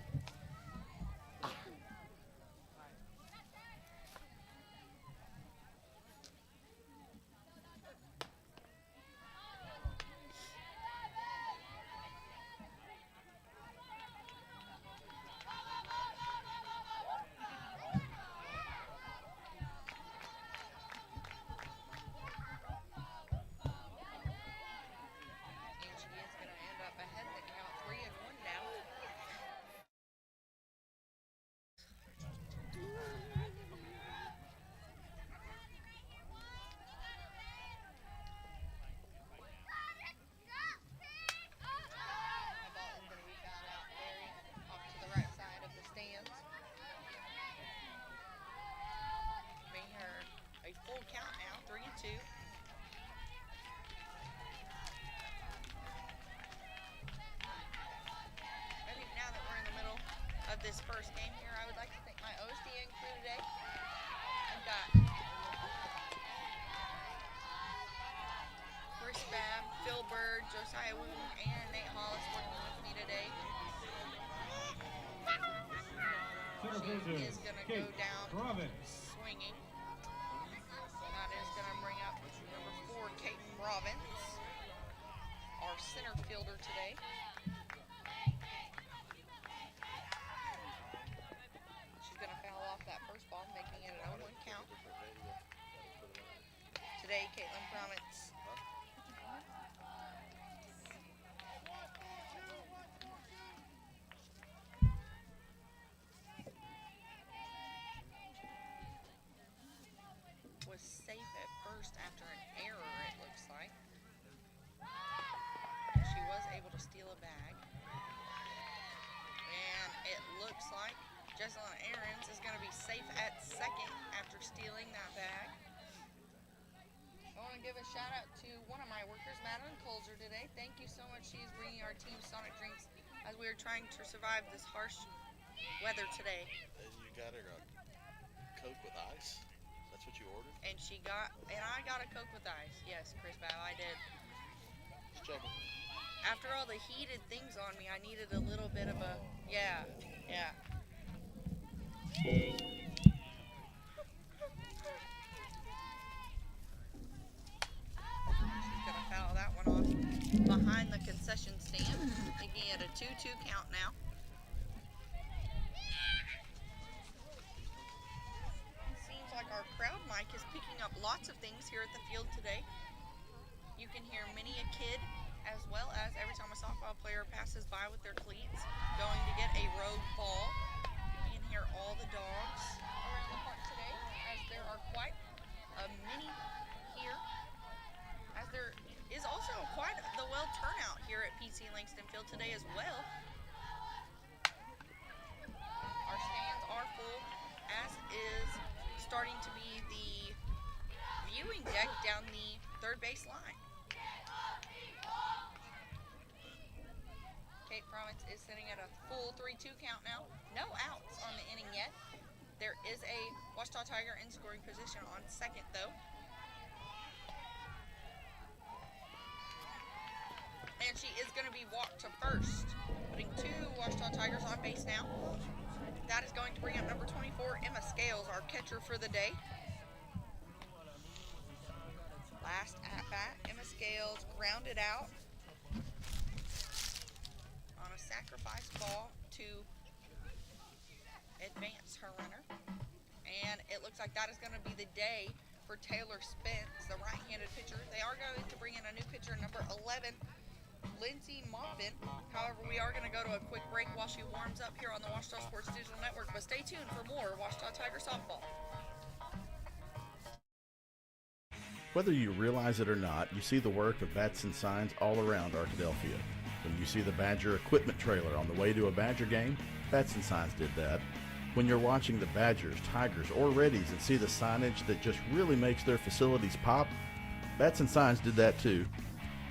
this first game here, I would like to thank my OSDN crew today. I've got Chris Babb, Phil Bird, Josiah Wooten, and Nate Hollis working with me today. She is going to go down swinging. That is going to bring up number 4, Kate Robbins, our center fielder today. She's going to foul off that first ball, making it an 0-1 count. Today, Caitlin Province was safe at first after an error, it looks like. She was able to steal a bag. And it looks like Jessalyn Ahrens is going to be safe at second after stealing that bag. I want to give a shout out to one of my workers, Madeline Colzer, today. Thank you so much. She's bringing our team Sonic drinks as we are trying to survive this harsh weather today. And you got her a Coke with ice? That's what you ordered? And I got a Coke with ice. Yes, Chris Bow, I did. Just checking. After all the heated things on me, I needed a little bit of a, yeah. She's gonna foul that one off behind the concession stand, making it a 2-2 count now. Seems like our crowd mic is picking up lots of things here at the field today. You can hear many a kid, as well as every time a softball player passes by with their cleats, going to get a rogue ball. You can hear all the dogs around the park today, as there are quite many here, as there is also quite the well turnout here at PC Langston Field today as well. Our stands are full, as is starting to be the viewing deck down the third base line. Kate Province is sitting at a full 3-2 count now. No outs on the inning yet. There is a Ouachita Tiger in scoring position on second, though. And she is going to be walked to first, putting 2 Ouachita Tigers on base now. That is going to bring up number 24, Emma Scales, our catcher for the day. Last at bat, Emma Scales grounded out on a sacrifice ball to advance her runner. And it looks like that is going to be the day for Taylor Spence, the right-handed pitcher. They are going to bring in a new pitcher, number 11, Lindsay Moffin. However, we are going to go to a quick break while she warms up here on the Ouachita Sports Digital Network. But stay tuned for more Ouachita Tiger softball. Whether you realize it or not, you see the work of bats and signs all around Arkadelphia. When you see the Badger equipment trailer on the way to a Badger game, Bats and Signs did that. When you're watching the Badgers, Tigers, or Reddies and see the signage that just really makes their facilities pop, Bats and Signs did that too.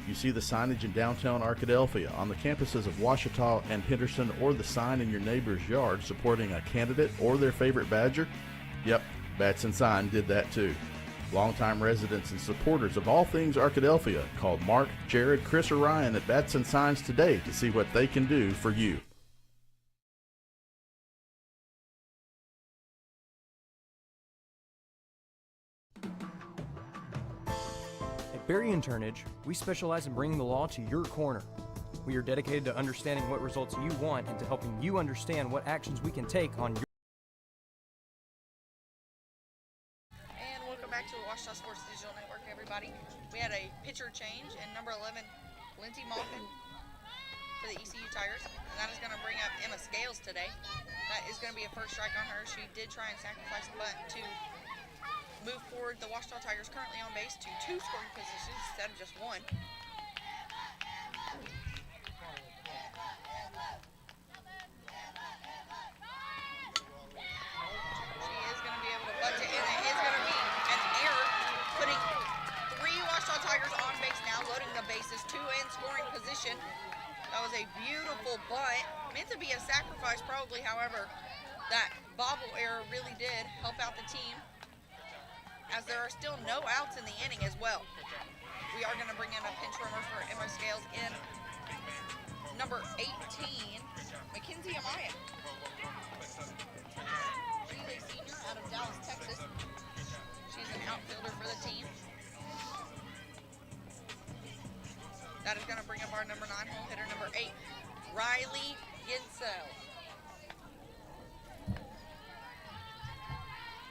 You see the signage in downtown Arkadelphia, on the campuses of Ouachita and Henderson, or the sign in your neighbor's yard supporting a candidate or their favorite Badger? Yep, Bats and Sign did that too. Longtime residents and supporters of all things Arkadelphia called Mark, Jared, Chris, or Ryan at Bats and Signs today to see what they can do for you. At Berry & Turnage, we specialize in bringing the law to your corner. We are dedicated to understanding what results you want and to helping you understand what actions we can take on your... And welcome back to the Ouachita Sports Digital Network, everybody. We had a pitcher change, and number 11, Lindsay Moffin, for the ECU Tigers. And that is going to bring up Emma Scales today. That is going to be a first strike on her. She did try and sacrifice the bunt to move forward the Ouachita Tigers currently on base to 2 scoring positions instead of just 1. She is going to be able to bunt it, and it is going to be an error, putting 3 Ouachita Tigers on base now, loading the bases, 2 in scoring position. That was a beautiful but meant to be a sacrifice probably. However, that bobble error really did help out the team, as there are still no outs in the inning as well. We are going to bring in a pinch runner for Emma Scales in number 18, Mackenzie Amaya. She's a senior out of Dallas, Texas. She's an outfielder for the team. That is going to bring up our number 9 hole hitter, number 8, Riley Ginsel.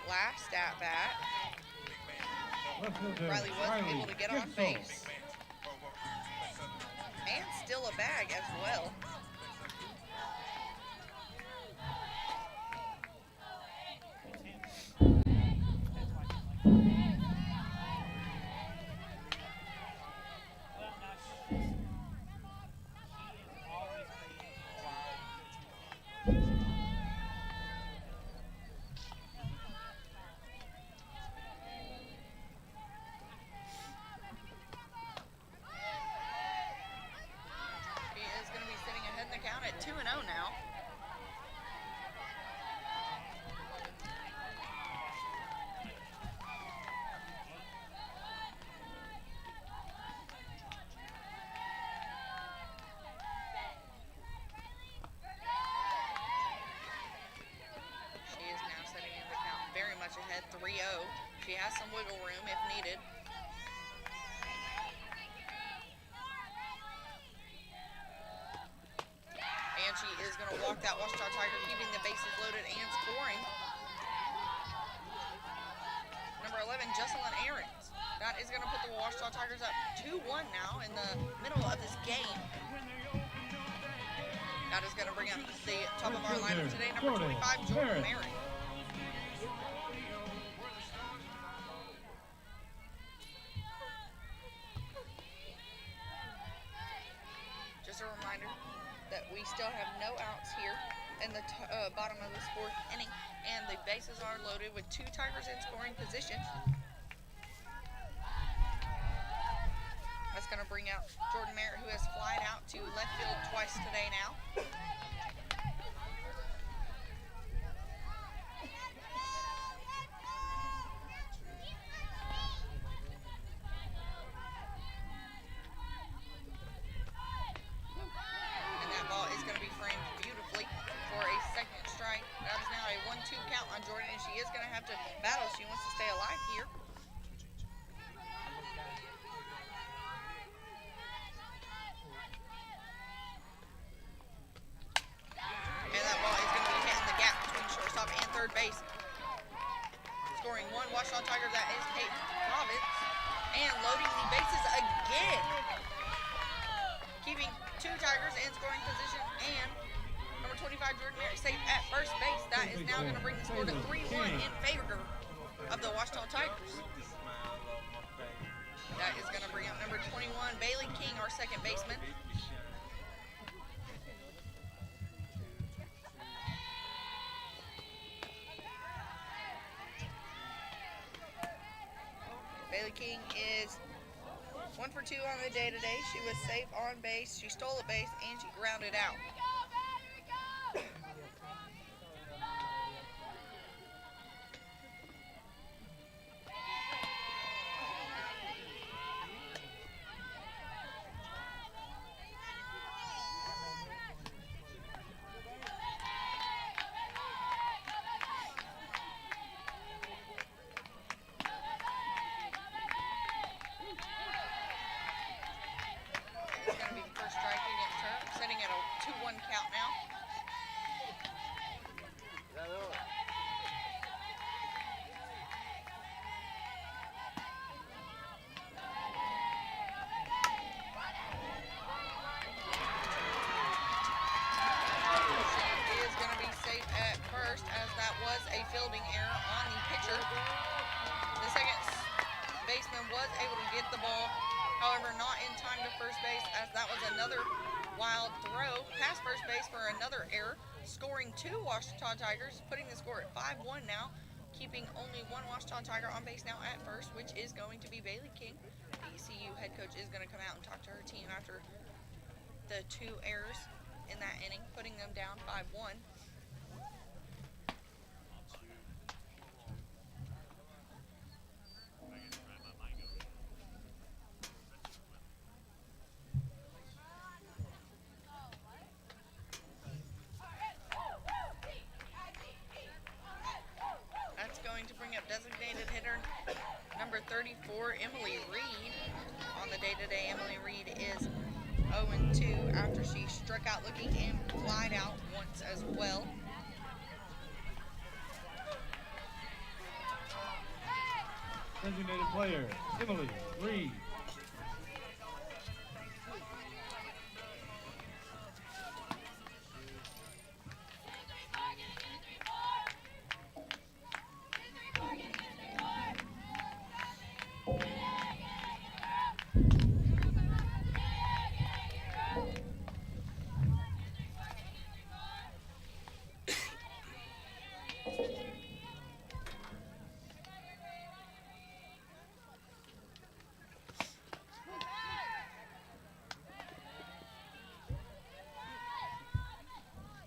Last at bat, Riley was able to get on base and steal a bag as well. At 2-0 now. She is now setting in the count very much ahead, 3-0. She has some wiggle room if needed. And she is going to walk that Ouachita Tiger, keeping the bases loaded and scoring. Number 11, Jocelyn Aarons. That is going to put the Ouachita Tigers up 2-1 now in the middle of this game. That is going to bring up the top of our lineup today, number 25, Jordan Merritt. Just a reminder that we still have no outs here in the bottom of this 4th inning, and the bases are loaded with 2 Tigers in scoring position. That's going to bring out Jordan Merritt, who has flied out to left field twice today now. Count on Jordan, and she is going to have to battle. She wants to stay alive here. And that ball is going to be hitting the gap between shortstop and third base. Scoring 1 Ouachita Tiger, that is Kate Province, and loading the bases again. Keeping 2 Tigers in scoring position, and number 25, Jordan Merritt, safe at first base. That is now going to bring the score to 3-1 in favor of the Ouachita Tigers. That is going to bring up number 21, Bailey King, our second baseman. Bailey King is 1 for 2 on the day today. She was safe on base, she stole a base, and she grounded out. Fielding error on the pitcher. The second baseman was able to get the ball, however not in time to first base, as that was another wild throw past first base for another error, scoring 2 Ouachita Tigers, putting the score at 5-1 now, keeping only 1 Ouachita Tiger on base now at first, which is going to be Bailey King. The ECU head coach is going to come out and talk to her team after the 2 errors in that inning, putting them down 5-1. That's going to bring up designated hitter number 34, Emily Reed. On the day-to-day, Emily Reed is 0-2 after she struck out looking and flied out once as well. Designated player, Emily Reed.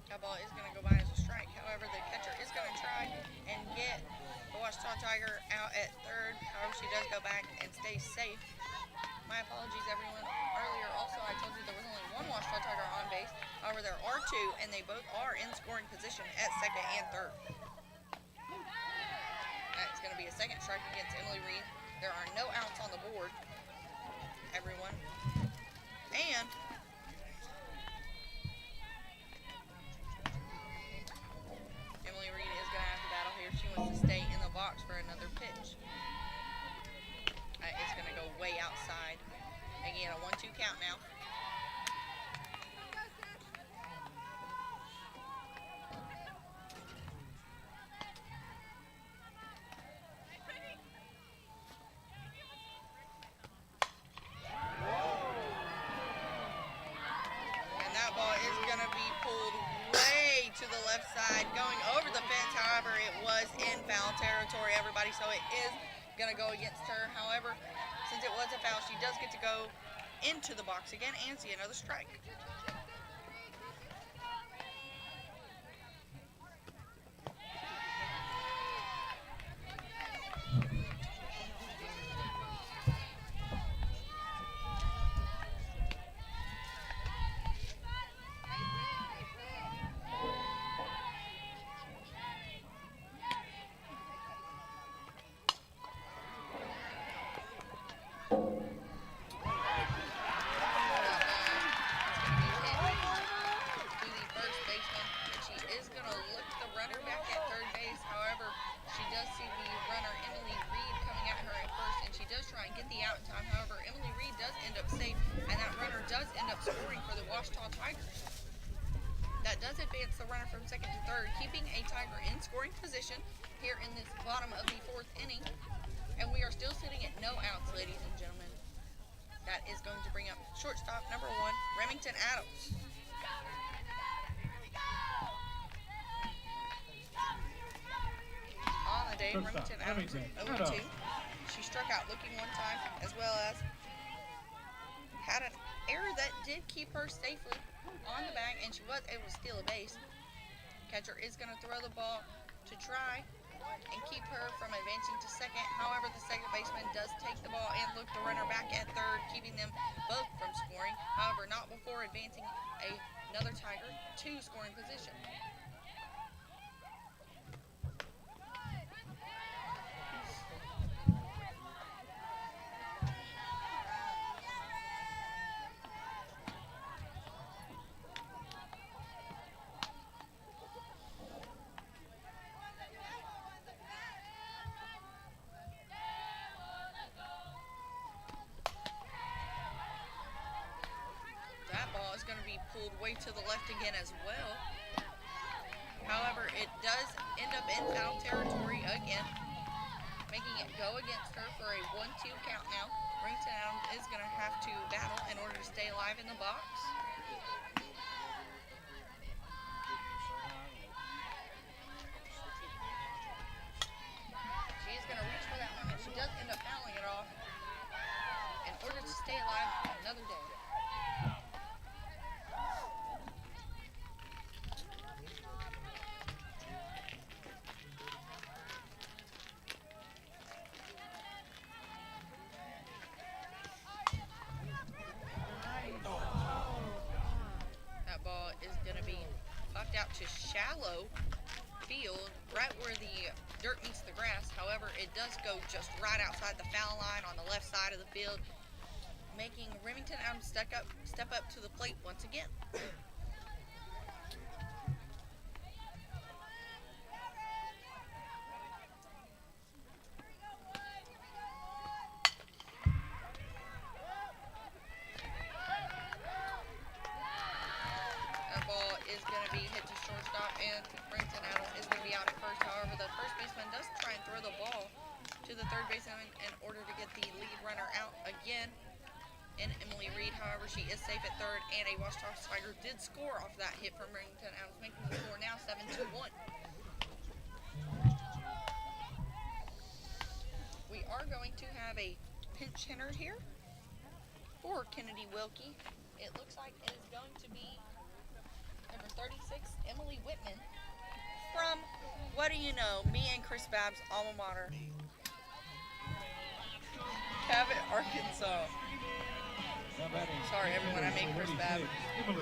That ball is going to go by as a strike. However, the catcher is going to try and get the Ouachita Tiger out at third. However, she does go back and stay safe. My apologies, everyone. Earlier, also, I told you there was only one Ouachita Tiger on base. However, there are two, and they both are in scoring position at second and third. That's going to be a second strike against Emily Reed. There are no outs on the board, everyone. And Emily Reed is going to have to battle here. She wants to stay in the box for another pitch. It's going to go way outside. Again, a 1-2 count now. And that ball is going to be pulled way to the left side, going over the fence. However, it was in foul territory, everybody, so it is going to go against her. However, since it was a foul, she does get to go into the box again and see another strike. That does advance the runner from second to third, keeping a Tiger in scoring position here in this bottom of the fourth inning. And we are still sitting at no outs, ladies and gentlemen. That is going to bring up shortstop number 1, Remington Adams. On the day, Remington Adams 0-2. She struck out looking one time, as well as had an error that did keep her safely on the bag, and she was able to steal a base. Catcher is going to throw the ball to try and keep her from advancing to second. However, the second baseman does take the ball and look the runner back at third, keeping them both from scoring. However, not before advancing another Tiger to scoring position. Going to be pulled way to the left again as well. However, it does end up in foul territory again, making it go against her for a 1-2 count now. Remington Adams is going to have to battle in order to stay alive in the box. She's going to reach for that one, and she does end up fouling it off in order to stay alive another day. out to shallow field, right where the dirt meets the grass. However, it does go just right outside the foul line on the left side of the field, making Remington Adams step up to the plate once again. That ball is going to be hit to shortstop, and Remington Adams is going to be out at first. However, the first baseman does try and throw the ball to the third baseman in order to get the lead runner out again. And Emily Reed, however, she is safe at third, and a Ouachita Tiger did score off that hit from Remington Adams, making the score now 7-1. We are going to have a pinch hitter here for Kennedy Wilkie. It looks like it is going to be number 36, Emily Whitman, from, what do you know, me and Chris Babb's alma mater, Cabot, Arkansas. Sorry, everyone, I made Chris Babb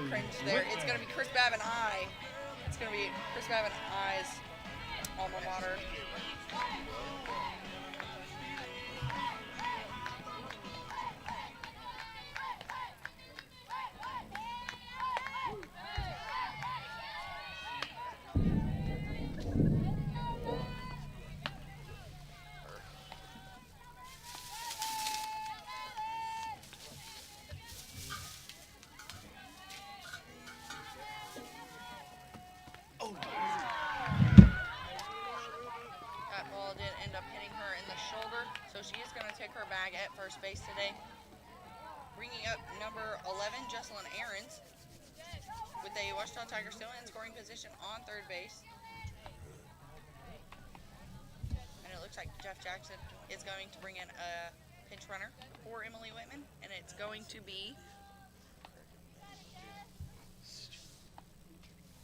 cringe there. It's going to be Chris Babb and I. It's going to be Chris Babb and I's alma mater. That ball did end up hitting her in the shoulder, so she is going to take her bag at first base today. Bringing up number 11, Jesselyn Ahrens, with a Ouachita Tiger still in scoring position on third base. And it looks like Jeff Jackson is going to bring in a pinch runner for Emily Whitman, and it's going to be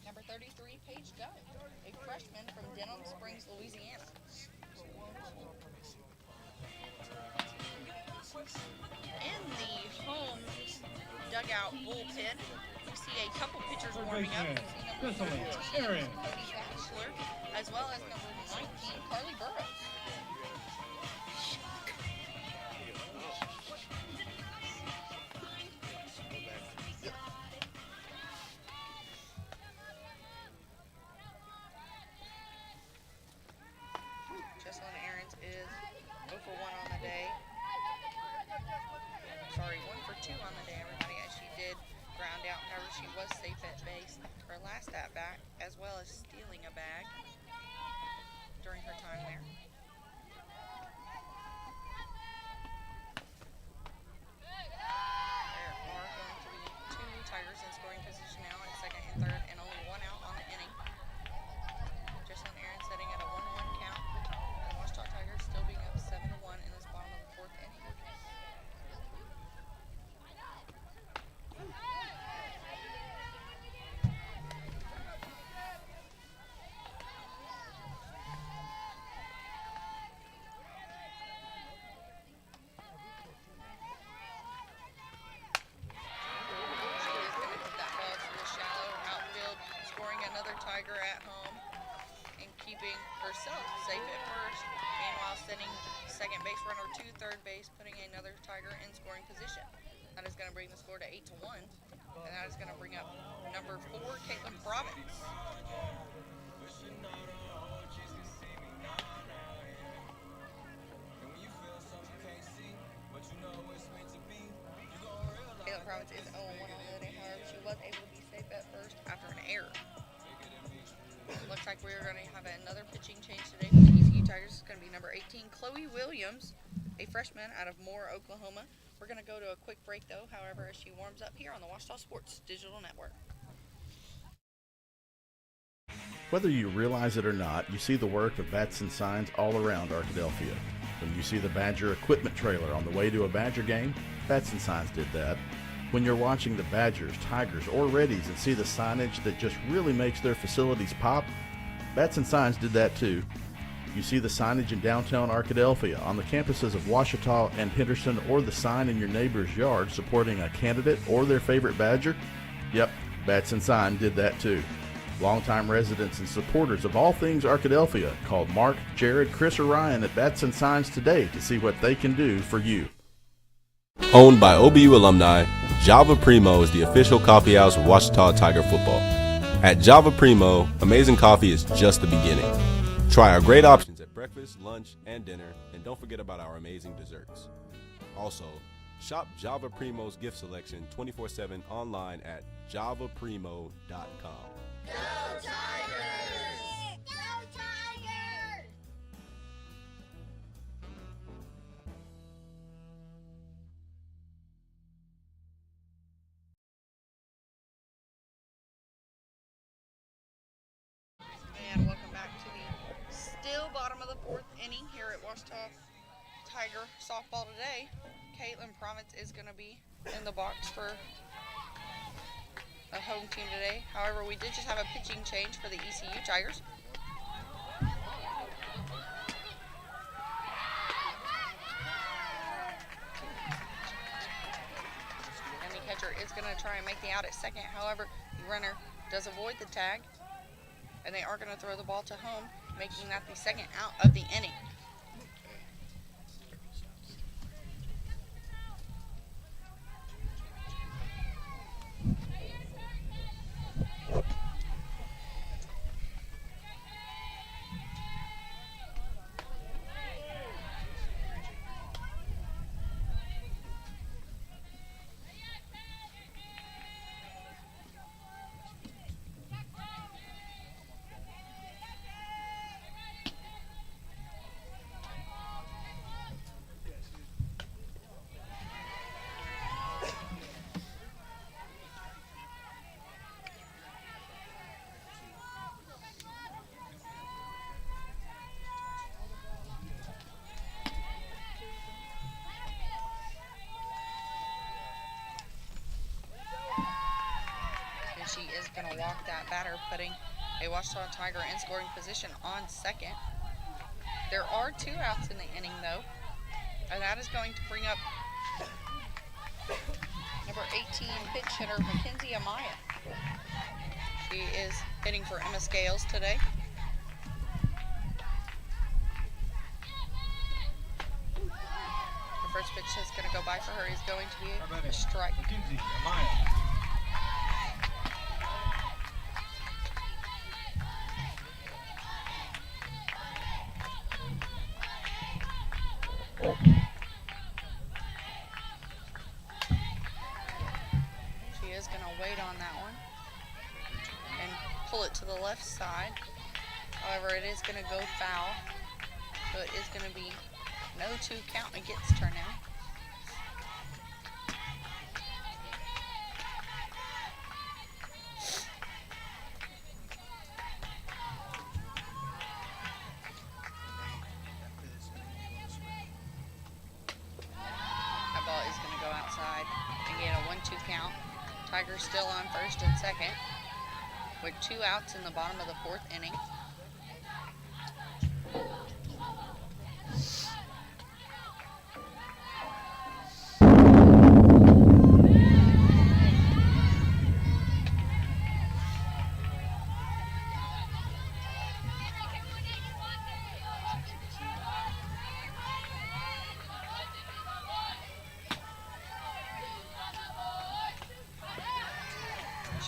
number 33, Paige Gunn, a freshman from Denham Springs, Louisiana. In the home dugout bullpen, we see a couple pitchers warming up. We see number 14, Cody Bachelor, as well as number 19, Carly Burrows. Jesselyn Ahrens is 0 for 1 on the day. Sorry, 1 for 2 on the day, everybody, as she did ground out. However, she was safe at base her last at bat, as well as stealing a bag during her time there. There are going to be 2 Tigers in scoring position now at second and third, and only 1 out on the inning. Jesselyn Ahrens setting at a 1-1 count, and the Ouachita Tigers still being up 7-1 in this bottom of the 4th inning. Tiger at home and keeping herself safe at first, meanwhile sending second base runner to third base, putting another Tiger in scoring position. That is going to bring the score to 8-1, and that is going to bring up number 4, Caitlin Province. Caitlin Province is 0-1 on the day, however, she was able to be safe at first after an error. Looks like we're going to have another pitching change today for the ECU Tigers. It's going to be number 18, Chloe Williams, a freshman out of Moore, Oklahoma. We're going to go to a quick break, though, however, as she warms up here on the Ouachita Sports Digital Network. Whether you realize it or not, you see the work of bats and signs all around Arkadelphia. When you see the Badger equipment trailer on the way to a Badger game, bats and signs did that. When you're watching the Badgers, Tigers, or Reddies and see the signage that just really makes their facilities pop, bats and signs did that too. You see the signage in downtown Arkadelphia, on the campuses of Ouachita and Henderson, or the sign in your neighbor's yard supporting a candidate or their favorite Badger? Yep, bats and sign did that too. Longtime residents and supporters of all things Arkadelphia, call Mark, Jared, Chris, or Ryan at Bats and Signs today to see what they can do for you. Owned by OBU alumni, Java Primo is the official coffee house of Ouachita Tiger football. At Java Primo, amazing coffee is just the beginning. Try our great options at breakfast, lunch, and dinner, and don't forget about our amazing desserts. Also, shop Java Primo's gift selection 24/7 online at javaprimo.com. Go Tigers! Go Tigers! And welcome back to the still bottom of the fourth inning here at Ouachita Tiger softball today. Caitlin Promitz is going to be in the box for the home team today. However, we did just have a pitching change for the ECU Tigers. And the catcher is going to try and make the out at second. However, the runner does avoid the tag, and they are going to throw the ball to home, making that the second out of the inning. She is going to walk that batter, putting a Ouachita Tiger in scoring position on second. There are 2 outs in the inning, though, and that is going to bring up number 18 pitch hitter Mackenzie Amaya. She is hitting for Emma Scales today. The first pitch that's going to go by for her is going to be a strike. Mackenzie Amaya. She is going to wait on that one and pull it to the left side. However, it is going to go foul. So it is going to be no 2 count against her now. That ball is going to go outside and get a 1-2 count. Tigers still on first and second with 2 outs in the bottom of the fourth inning.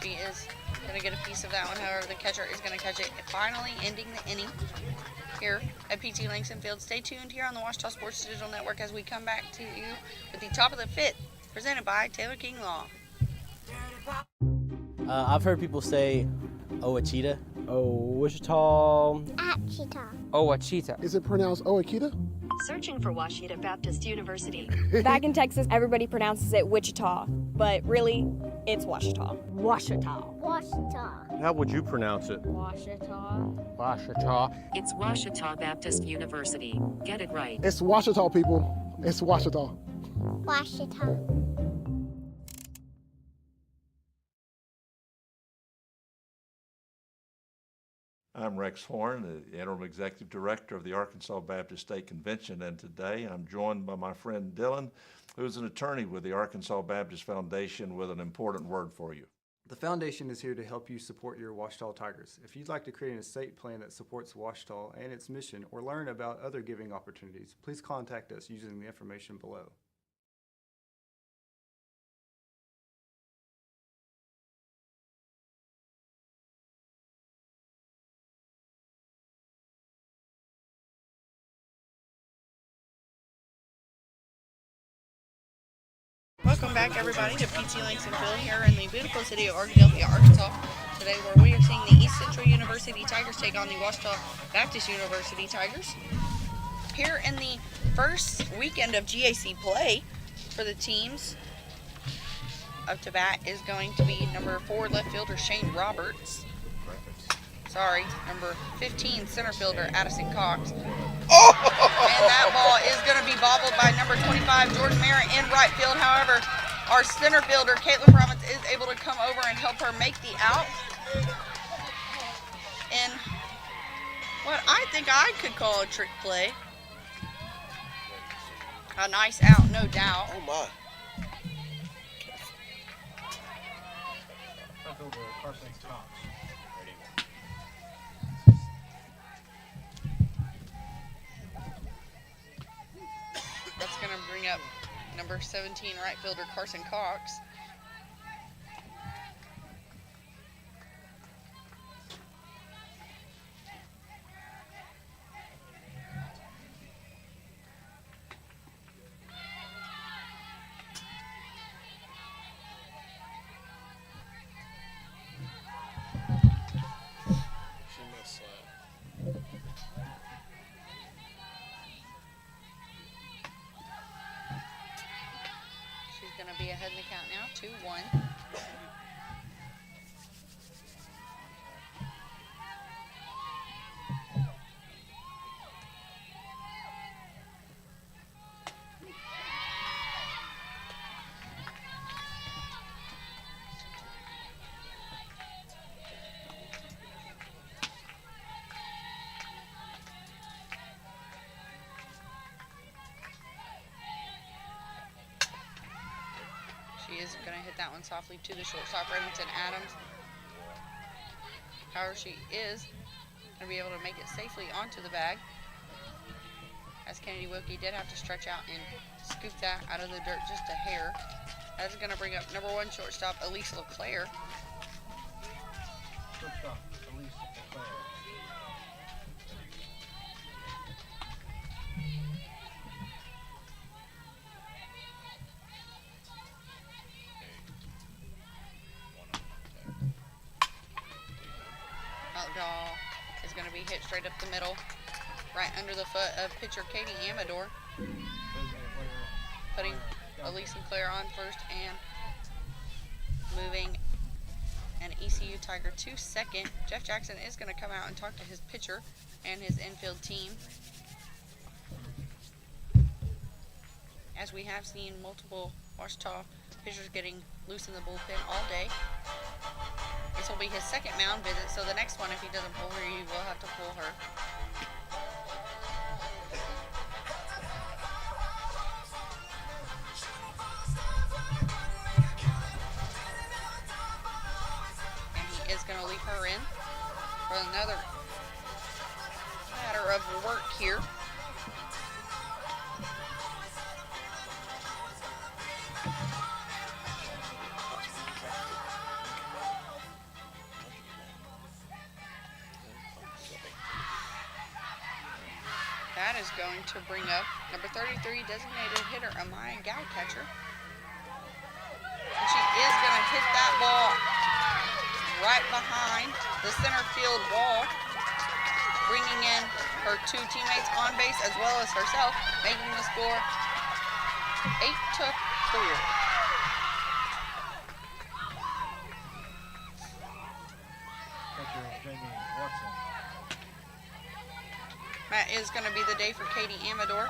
She is going to get a piece of that one. However, the catcher is going to catch it, finally ending the inning here at PT Langston Field. Stay tuned here on the Ouachita Sports Digital Network as we come back to you with the top of the 5th, presented by Taylor King Law. I've heard people say Ouachita. Ouachita. Is it pronounced Ouachita? Searching for Ouachita Baptist University. Back in Texas, everybody pronounces it Wichita, but really, it's Ouachita. Ouachita. Ouachita. How would you pronounce it? Ouachita. Ouachita. It's Ouachita Baptist University. Get it right. It's Ouachita, people. It's Ouachita. Ouachita. I'm Rex Horn, the Interim Executive Director of the Arkansas Baptist State Convention, and today I'm joined by my friend Dylan, who's an attorney with the Arkansas Baptist Foundation with an important word for you. The foundation is here to help you support your Ouachita Tigers. If you'd like to create an estate plan that supports Ouachita and its mission, or learn about other giving opportunities, please contact us using the information below. Welcome back, everybody, to PT Langston Field here in the beautiful city of Arkadelphia, Arkansas. Today, where we are seeing the East Central University Tigers take on the Ouachita Baptist University Tigers. Here in the first weekend of GAC play for the teams, up to bat is going to be number 4 left fielder Shane Roberts. Number 15 center fielder Addison Cox. And that ball is going to be bobbled by number 25 Jordan Merritt in right field. However, our center fielder Caitlin Province is able to come over and help her make the out in what I think I could call a trick play. A nice out, no doubt. Oh my. That's going to bring up number 17 right fielder Carson Cox. Going to be ahead in the count now, 2-1. She is going to hit that one softly to the shortstop, Remington Adams. However, she is going to be able to make it safely onto the bag, as Kennedy Wilkie did have to stretch out and scoop that out of the dirt just a hair. That is going to bring up number 1 shortstop, Elise LeClaire. Outlaw is going to be hit straight up the middle, right under the foot of pitcher Katie Amador, putting Elise LeClaire on first and moving an ECU Tiger to second. Jeff Jackson is going to come out and talk to his pitcher and his infield team, as we have seen multiple Ouachita pitchers getting loose in the bullpen all day. This will be his second mound visit, so the next one, if he doesn't pull her, he will have to pull her. And he is going to leave her in for another matter of work here. That is going to bring up number 33 designated hitter Amaya Gowcatcher. And she is going to hit that ball right behind the center field wall, bringing in her 2 teammates on base as well as herself, making the score 8-4. That is going to be the day for Katie Amador.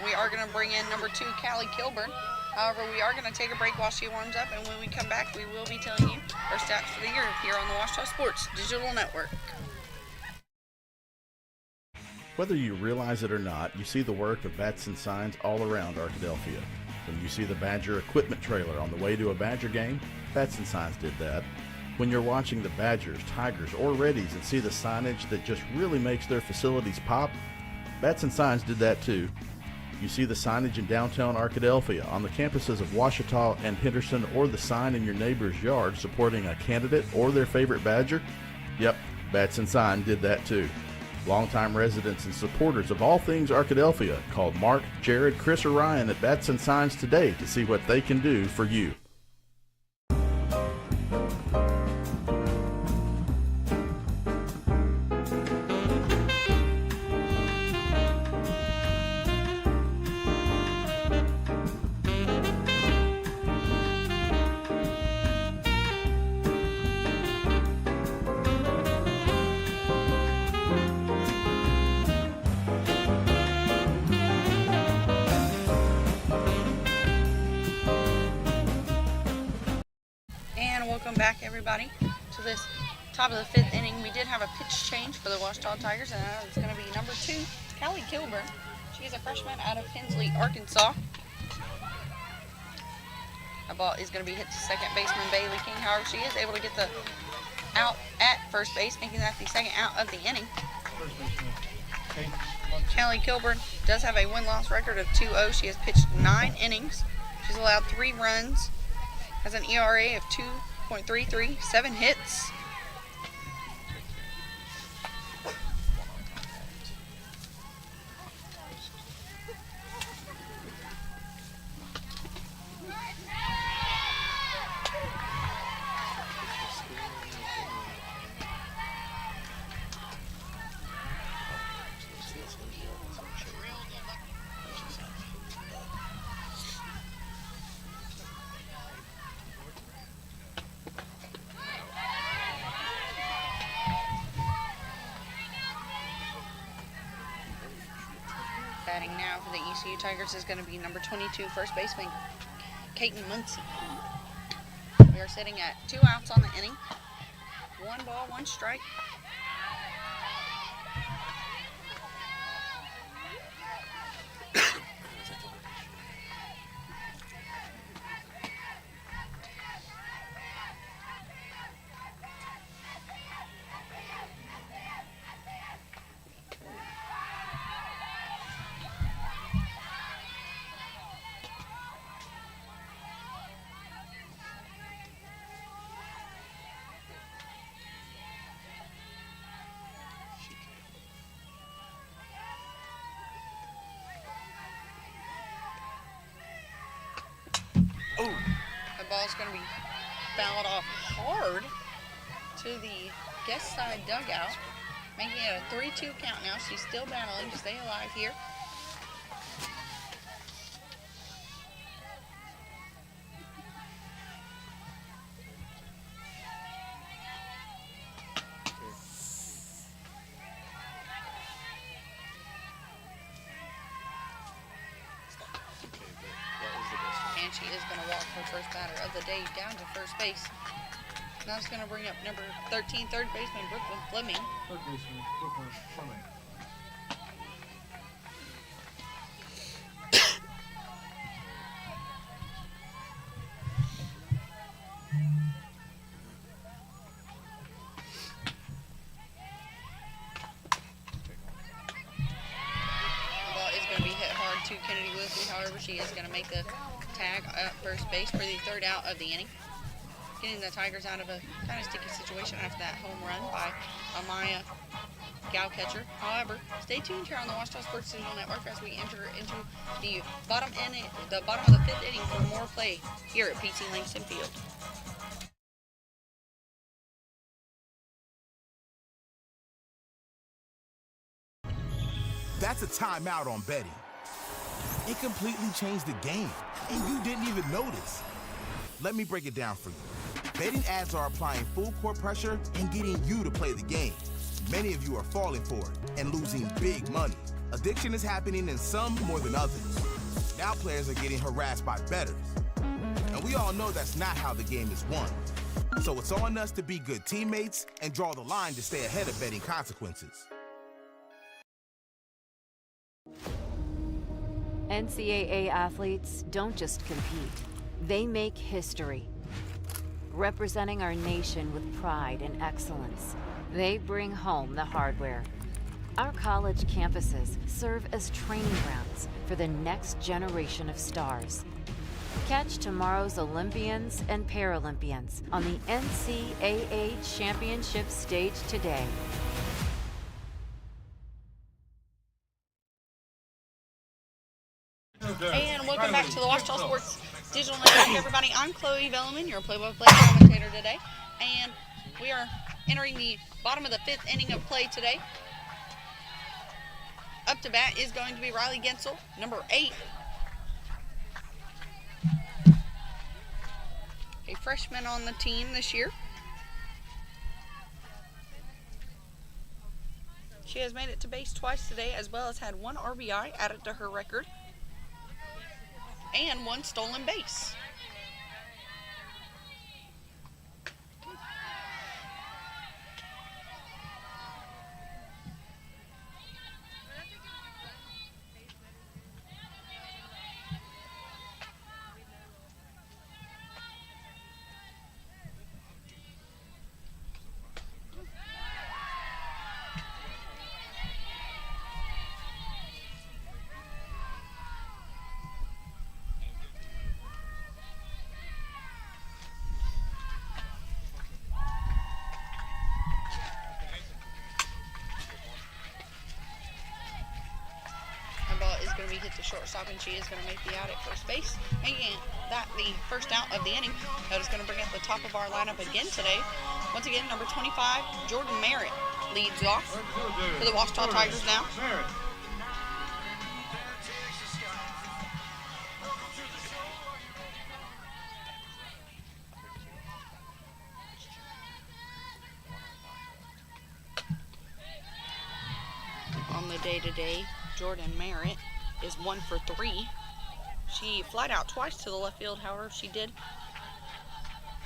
We are going to bring in number 2, Callie Kilburn. However, we are going to take a break while she warms up, and when we come back, we will be telling you our stats for the year here on the Ouachita Sports Digital Network. Whether you realize it or not, you see the work of bats and signs all around Arkadelphia. When you see the Badger equipment trailer on the way to a Badger game, Bats and Signs did that. When you're watching the Badgers, Tigers, or Reddies and see the signage that just really makes their facilities pop, Bats and Signs did that too. You see the signage in downtown Arkadelphia, on the campuses of Ouachita and Henderson, or the sign in your neighbor's yard supporting a candidate or their favorite Badger? Yep, Bats and Sign did that too. Longtime residents and supporters of all things Arkadelphia called Mark, Jared, Chris, or Ryan at Bats and Signs today to see what they can do for you. Welcome back, everybody, to this top of the 5th inning. We did have a pitch change for the Ouachita Tigers, and it's going to be number 2, Callie Kilburn. She is a freshman out of Hensley, Arkansas. The ball is going to be hit to second baseman Bailey King. However, she is able to get the out at first base, making that the second out of the inning. Callie Kilburn does have a win-loss record of 2-0. She has pitched 9 innings. She's allowed 3 runs, has an ERA of 2.33, 7 hits. Batting now for the ECU Tigers is going to be number 22, first baseman Kaiten Muncie. We are sitting at 2 outs on the inning. 1 ball, 1 strike. The ball's going to be fouled off hard to the guest side dugout, making it a 3-2 count now. She's still battling to stay alive here. And she is going to walk her first batter of the day down to first base. Now it's going to bring up number 13, third baseman Brooklyn Fleming. Third baseman Brooklyn Fleming. To Kennedy Wilkie. However, she is going to make the tag at first base for the 3rd out of the inning, getting the Tigers out of a kind of sticky situation after that home run by Amaya Gowcatcher. However, stay tuned here on the Ouachita Sports Digital Network as we enter into the bottom of the 5th inning for more play here at PT Langston Field. That's a timeout on betting. It completely changed the game, and you didn't even notice. Let me break it down for you. Betting ads are applying full court pressure and getting you to play the game. Many of you are falling for it and losing big money. Addiction is happening in some more than others. Now players are getting harassed by bettors. And we all know that's not how the game is won. So it's on us to be good teammates and draw the line to stay ahead of betting consequences. NCAA athletes don't just compete, they make history. representing our nation with pride and excellence. They bring home the hardware. Our college campuses serve as training grounds for the next generation of stars. Catch tomorrow's Olympians and Paralympians on the NCAA Championship stage today. And welcome back to the Ouachita Sports Digital Network, everybody. I'm Chloe Velleman, your play-by-play commentator today, and we are entering the bottom of the 5th inning of play today. Up to bat is going to be Riley Gensel, number 8. A freshman on the team this year. She has made it to base twice today, as well as had 1 RBI added to her record and 1 stolen base. Is going to be hit to shortstop, and she is going to make the out at first base, making that the first out of the inning. That is going to bring up the top of our lineup again today. Once again, number 25, Jordan Merritt leads off for the Ouachita Tigers now. On the day-to-day, Jordan Merritt is 1 for 3. She flied out twice to the left field. However, she did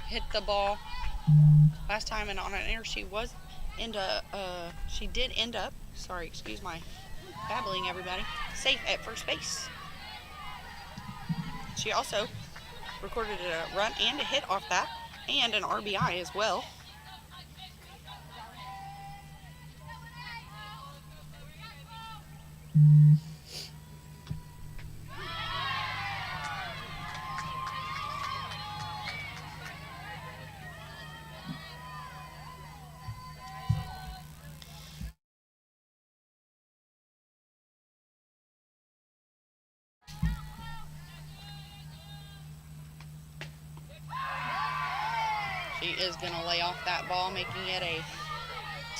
hit the ball last time, and on an error, she did end up, sorry, excuse my babbling, everybody, safe at first base. She also recorded a run and a hit off that, and an RBI as well. She is going to lay off that ball, making it a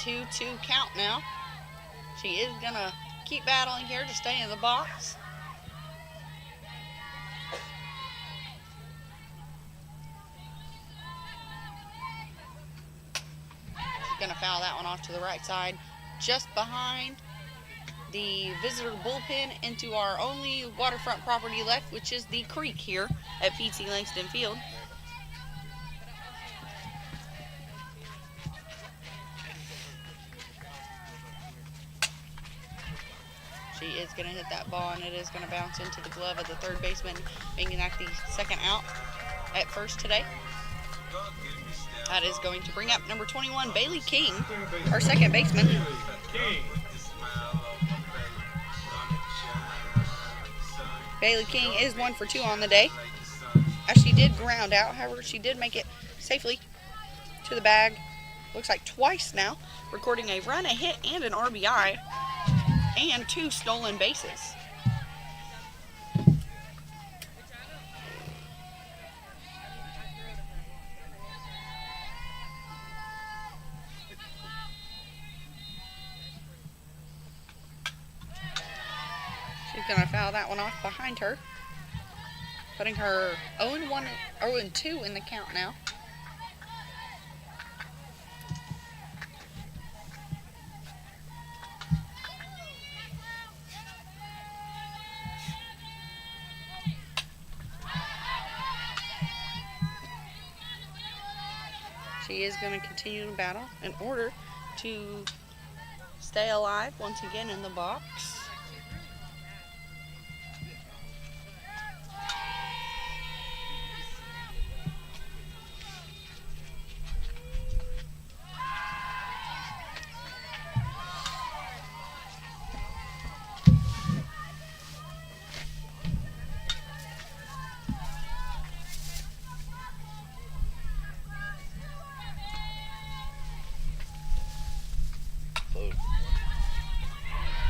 2-2 count now. She is going to keep battling here to stay in the box. She's going to foul that one off to the right side, just behind the visitor bullpen into our only waterfront property left, which is the creek here at P.T. Langston Field. She is going to hit that ball, and it is going to bounce into the glove of the third baseman, making that the second out at first today. That is going to bring up number 21, Bailey King, our second baseman. Bailey King is 1 for 2 on the day, as she did ground out. However, she did make it safely to the bag, looks like twice now, recording a run, a hit, and an RBI, and 2 stolen bases. She's going to foul that one off behind her, putting her 0-2 in the count now. She is going to continue to battle in order to stay alive once again in the box.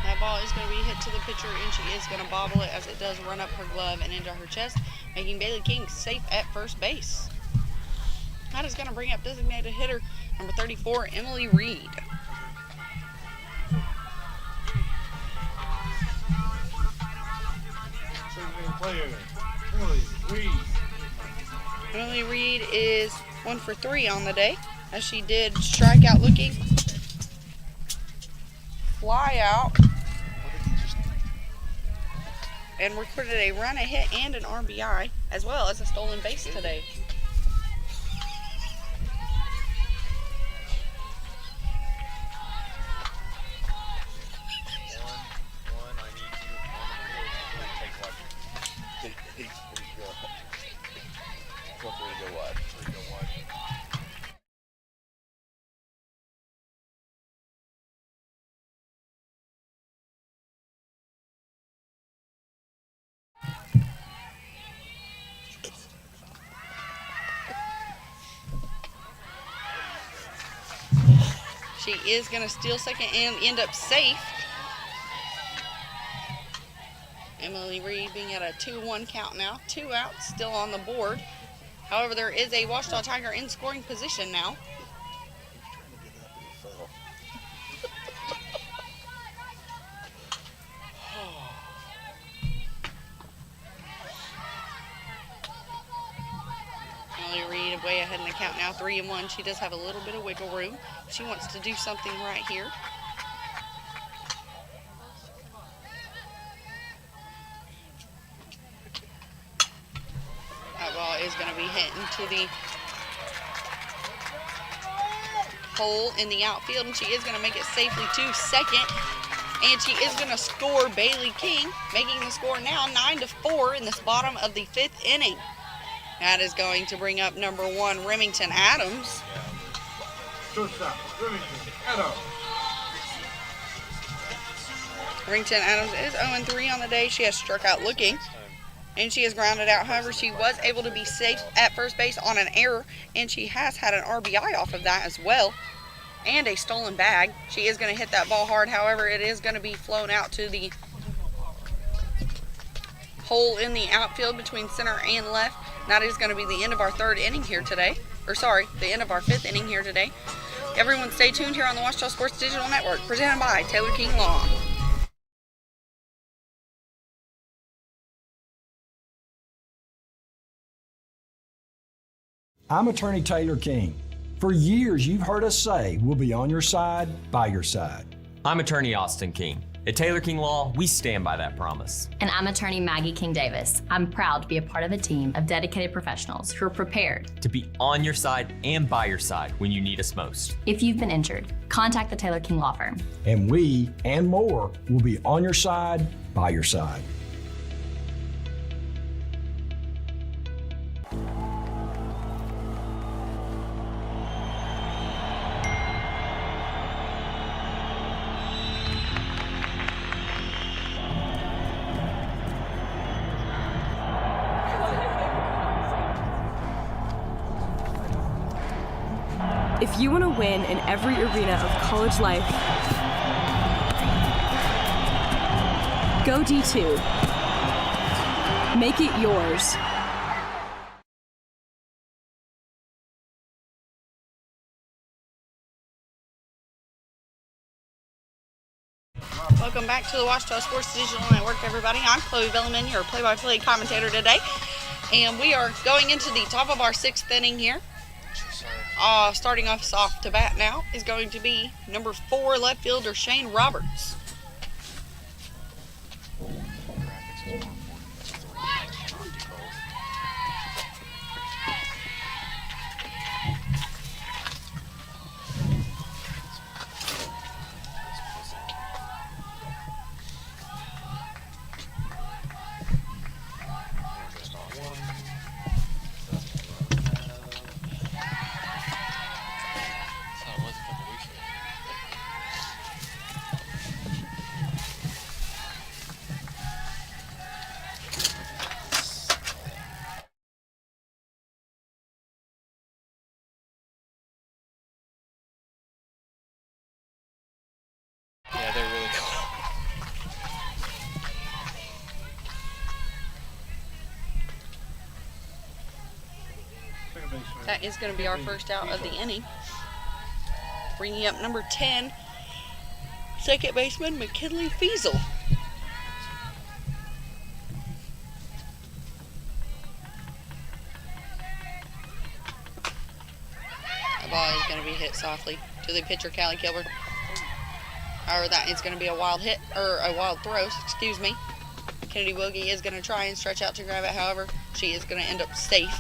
That ball is going to be hit to the pitcher, and she is going to bobble it as it does run up her glove and into her chest, making Bailey King safe at first base. That is going to bring up designated hitter number 34, Emily Reed. Emily Reed is 1 for 3 on the day, as she did strike out looking, fly out, and recorded a run, a hit, and an RBI, as well as a stolen base today. She is going to steal second and end up safe. Emily Reed being at a 2-1 count now. 2 outs, still on the board. However, there is a Ouachita Tiger in scoring position now. Emily Reed way ahead in the count now, 3-1. She does have a little bit of wiggle room. She wants to do something right here. That ball is going to be hit into the hole in the outfield, and she is going to make it safely to second. And she is going to score Bailey King, making the score now 9-4 in this bottom of the 5th inning. That is going to bring up number 1, Remington Adams. Remington Adams is 0-3 on the day. She has struck out looking, and she has grounded out. However, she was able to be safe at first base on an error, and she has had an RBI off of that as well, and a stolen bag. She is going to hit that ball hard. However, it is going to be flown out to the hole in the outfield between center and left. That is going to be the end of our 3rd inning here today. The end of our 5th inning here today. Everyone stay tuned here on the Ouachita Sports Digital Network, presented by Taylor King Law. I'm attorney Taylor King. For years, you've heard us say we'll be on your side, by your side. I'm attorney Austin King. At Taylor King Law, we stand by that promise. And I'm attorney Maggie King Davis. I'm proud to be a part of a team of dedicated professionals who are prepared to be on your side and by your side when you need us most. If you've been injured, contact the Taylor King Law Firm. And we, and more, will be on your side, by your side. If you want to win in every arena of college life, go D2. Make it yours. Welcome back to the Ouachita Sports Digital Network, everybody. I'm Chloe Belliman, your play-by-play commentator today. And we are going into the top of our 6th inning here. Starting us off to bat now is going to be number 4 left fielder Shane Roberts. That is going to be our first out of the inning. Bringing up number 10, second baseman McKinley Feasel. The ball is going to be hit softly to the pitcher, Callie Kilburn. Or that is going to be a wild hit, or a wild throw, excuse me. Kennedy Wilgie is going to try and stretch out to grab it. However, she is going to end up safe.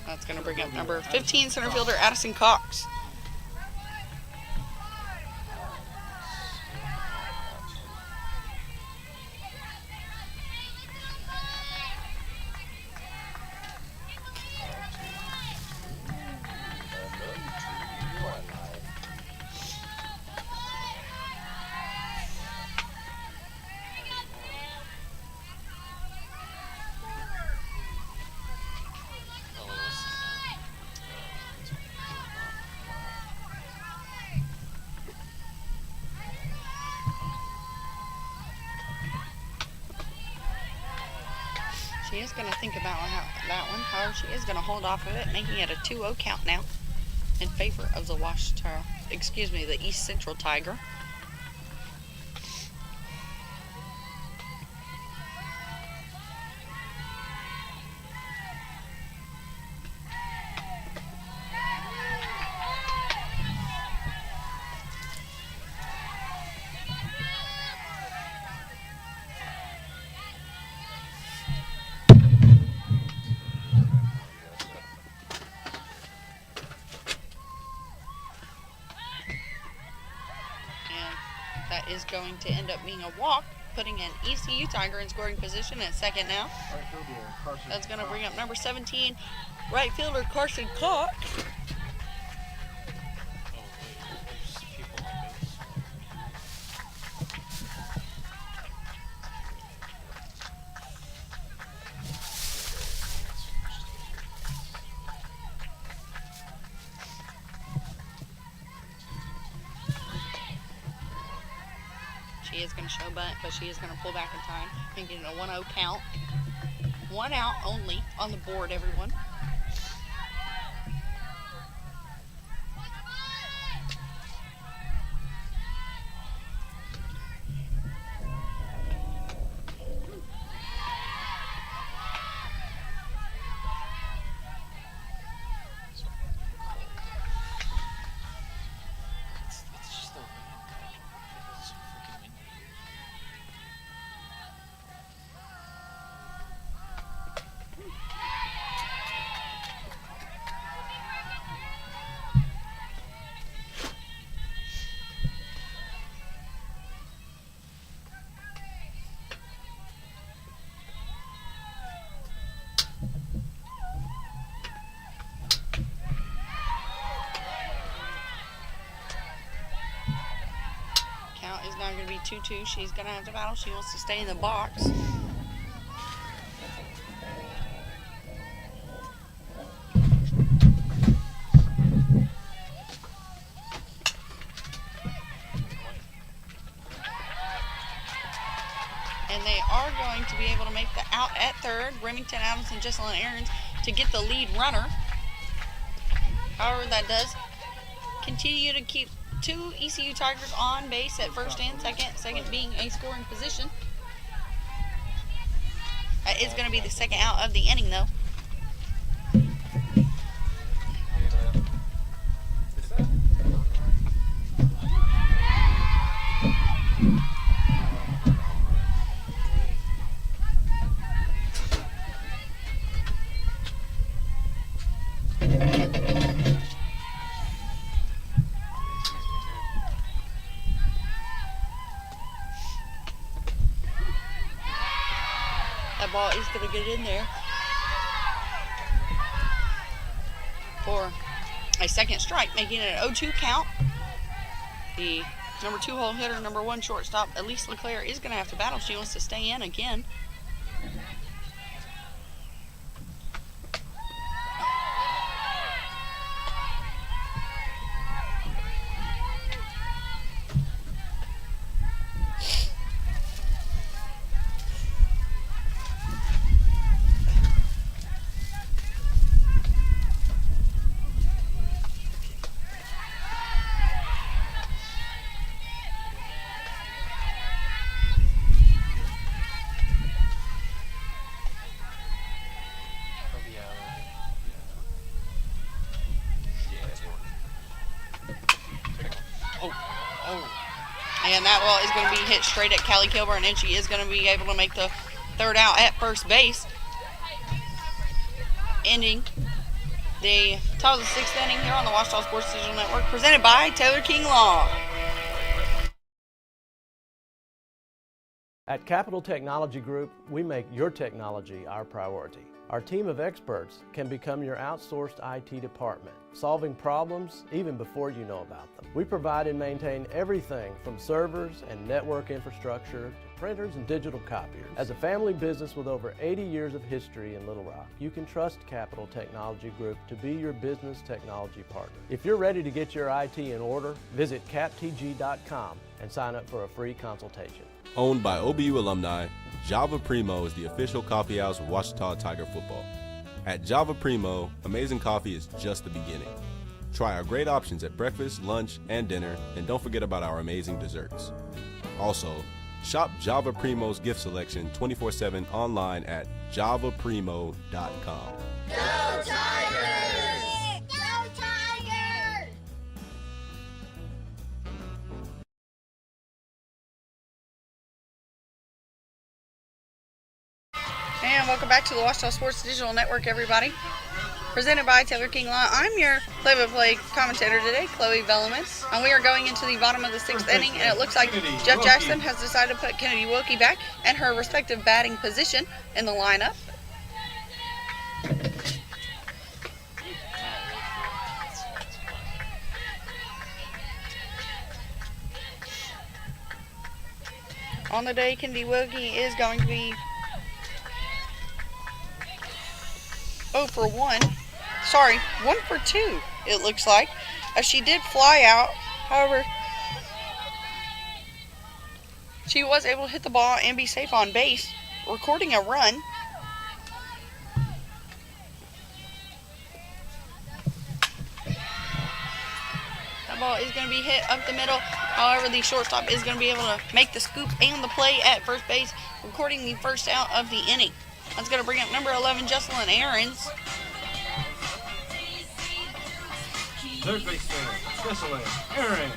That's going to bring up number 15, center fielder Addison Cox. She is going to think about that one. However, she is going to hold off of it, making it a 2-0 count now in favor of the the East Central Tiger. That is going to end up being a walk, putting an ECU Tiger in scoring position at second now. That's going to bring up number 17, right fielder Carson Cox. She is going to show bunt, but she is going to pull back in time, making it a 1-0 count. 1 out only on the board, everyone. Is now going to be 2-2. She's going to have to battle. She wants to stay in the box. And they are going to be able to make the out at third. Remington Adams and Jesselyn Aarons to get the lead runner. However, that does continue to keep 2 ECU Tigers on base at first and second being a scoring position. That is going to be the second out of the inning, though. That ball is going to get in there for a second strike, making it an 0-2 count. The number 2 hole hitter, number 1 shortstop, Elise LeClaire, is going to have to battle. She wants to stay in again. And that ball is going to be hit straight at Callie Kilburn, and she is going to be able to make the third out at first base, ending the top of the sixth inning here on the Ouachita Sports Digital Network, presented by Taylor King Law. At Capital Technology Group, we make your technology our priority. Our team of experts can become your outsourced IT department, solving problems even before you know about them. We provide and maintain everything from servers and network infrastructure to printers and digital copiers. As a family business with over 80 years of history in Little Rock, you can trust Capital Technology Group to be your business technology partner. If you're ready to get your IT in order, visit captg.com and sign up for a free consultation. Owned by OBU alumni, Java Primo is the official coffeehouse of Ouachita Tiger football. At Java Primo, amazing coffee is just the beginning. Try our great options at breakfast, lunch, and dinner, and don't forget about our amazing desserts. Also, shop Java Primo's gift selection 24/7 online at javaprimo.com. Go Tigers! Go Tigers! And welcome back to the Ouachita Sports Digital Network, everybody. Presented by Taylor King Law. I'm your play-by-play commentator today, Chloe Velleman. And we are going into the bottom of the sixth inning, and it looks like Jeff Jackson has decided to put Kennedy Wilkie back in her respective batting position in the lineup. On the day, Kennedy Wilkie is going to be 0 for 1. Sorry, 1 for 2, it looks like. As she did fly out. However, she was able to hit the ball and be safe on base, recording a run. That ball is going to be hit up the middle. However, the shortstop is going to be able to make the scoop and the play at first base, recording the first out of the inning. That's going to bring up number 11, Jocelyn Aarons. Third baseman, Jocelyn Aarons.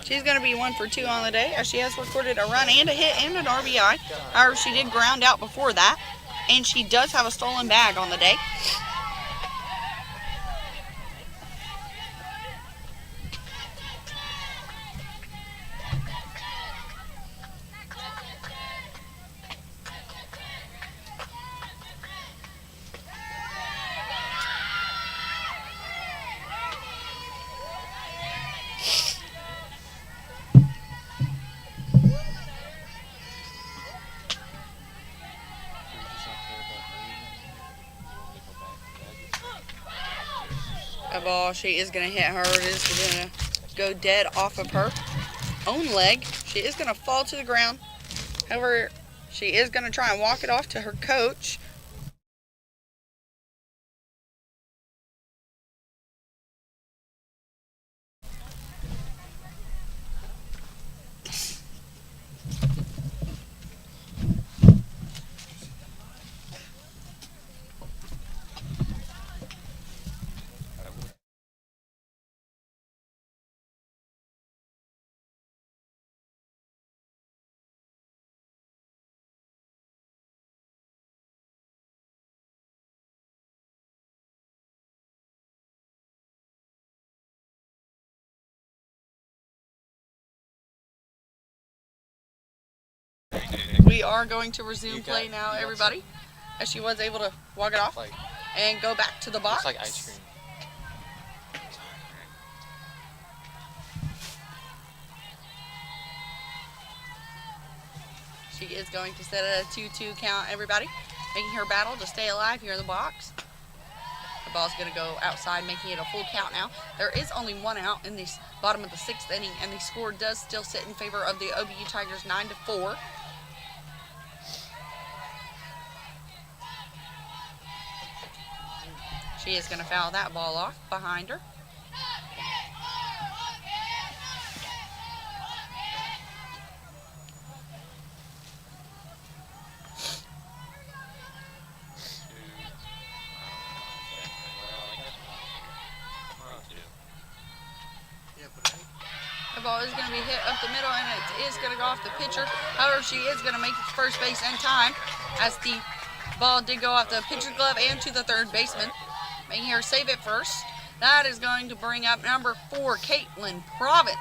She's going to be 1 for 2 on the day, as she has recorded a run and a hit and an RBI. However, she did ground out before that, and she does have a stolen bag on the day. Ball, she is going to hit her. It is going to go dead off of her own leg. She is going to fall to the ground. However, she is going to try and walk it off to her coach. We are going to resume play now, everybody, as she was able to walk it off and go back to the box. Looks like ice cream. She is going to set a 2-2 count, everybody, making her battle to stay alive here in the box. The ball's going to go outside, making it a full count now. There is only 1 out in the bottom of the sixth inning, and the score does still sit in favor of the OBU Tigers 9-4. She is going to foul that ball off behind her. That ball is going to be hit up the middle, and it is going to go off the pitcher. However, she is going to make it to first base in time, as the ball did go off the pitcher's glove and to the third baseman, making her save it first. That is going to bring up number 4, Caitlin Province.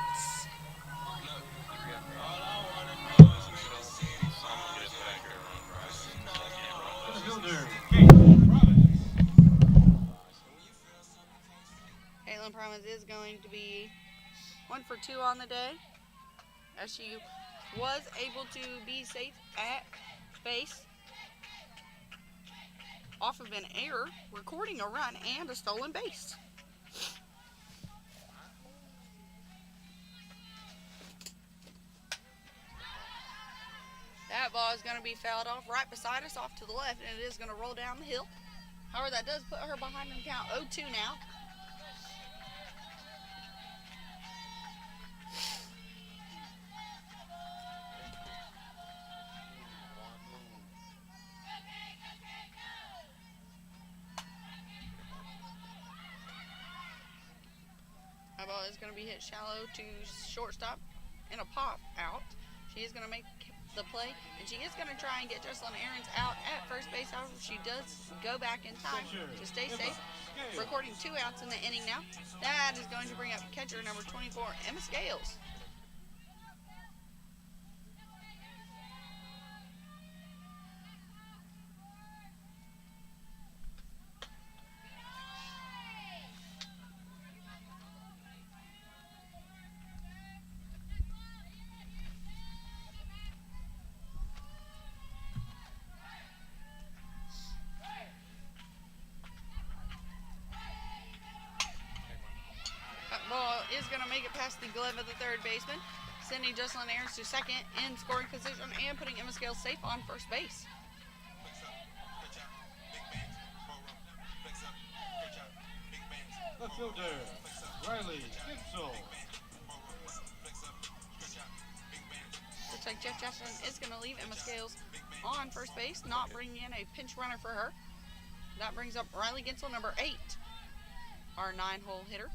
Caitlin Province is going to be 1 for 2 on the day, as she was able to be safe at base off of an error, recording a run and a stolen base. That ball is going to be fouled off right beside us, off to the left, and it is going to roll down the hill. However, that does put her behind in count 0-2 now. That ball is going to be hit shallow to shortstop and a pop out. She is going to make the play, and she is going to try and get Jessalyn Aarons out at first base. However, she does go back in time to stay safe, recording 2 outs in the inning now. That is going to bring up catcher number 24, Emma Scales. Is going to make it past the glove of the third baseman, sending Jessalyn Aarons to second in scoring position and putting Emma Scales safe on first base. Left fielder, Riley Gensel. Looks like Jeff Jackson is going to leave Emma Scales on first base, not bringing in a pinch runner for her. That brings up Riley Gensel, number 8, our 9-hole hitter.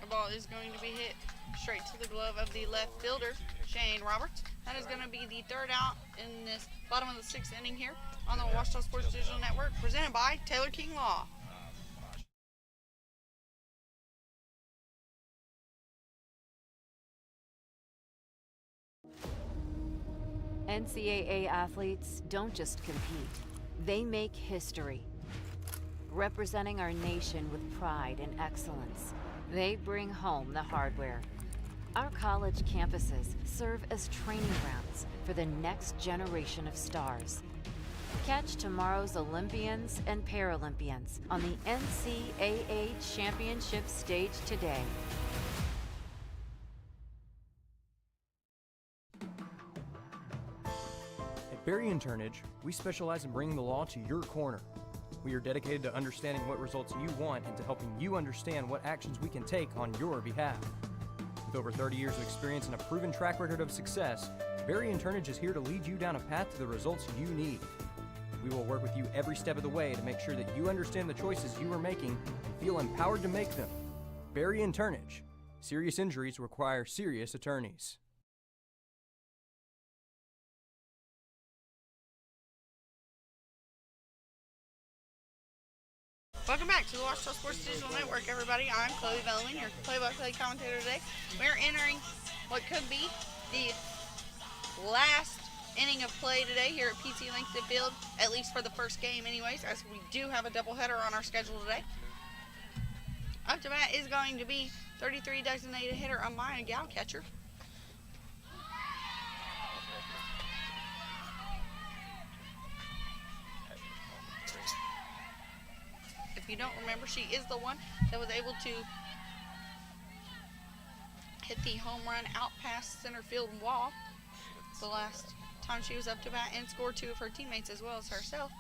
Ball is going to be hit straight to the glove of the left fielder, Shane Roberts. That is going to be the 3rd out in this bottom of the 6th inning here on the Ouachita Sports Digital Network, presented by Taylor King Law. NCAA athletes don't just compete, they make history. Representing our nation with pride and excellence, they bring home the hardware. Our college campuses serve as training grounds for the next generation of stars. Catch tomorrow's Olympians and Paralympians on the NCAA Championship stage today. At Berry & Turnage, we specialize in bringing the law to your corner. We are dedicated to understanding what results you want and to helping you understand what actions we can take on your behalf. With over 30 years of experience and a proven track record of success, Berry & Turnage is here to lead you down a path to the results you need. We will work with you every step of the way to make sure that you understand the choices you are making and feel empowered to make them. Berry & Turnage. Serious injuries require serious attorneys. Welcome back to the Ouachita Sports Digital Network, everybody. I'm Chloe Bellman, your play-by-play commentator today. We're entering what could be the last inning of play today here at PT Lincoln Field, at least for the first game anyways, as we do have a doubleheader on our schedule today. Up to bat is going to be 33 designated hitter Amaya Gal catcher. If you don't remember, she is the one that was able to hit the home run out past center field wall the last time she was up to bat and scored 2 of her teammates as well as herself.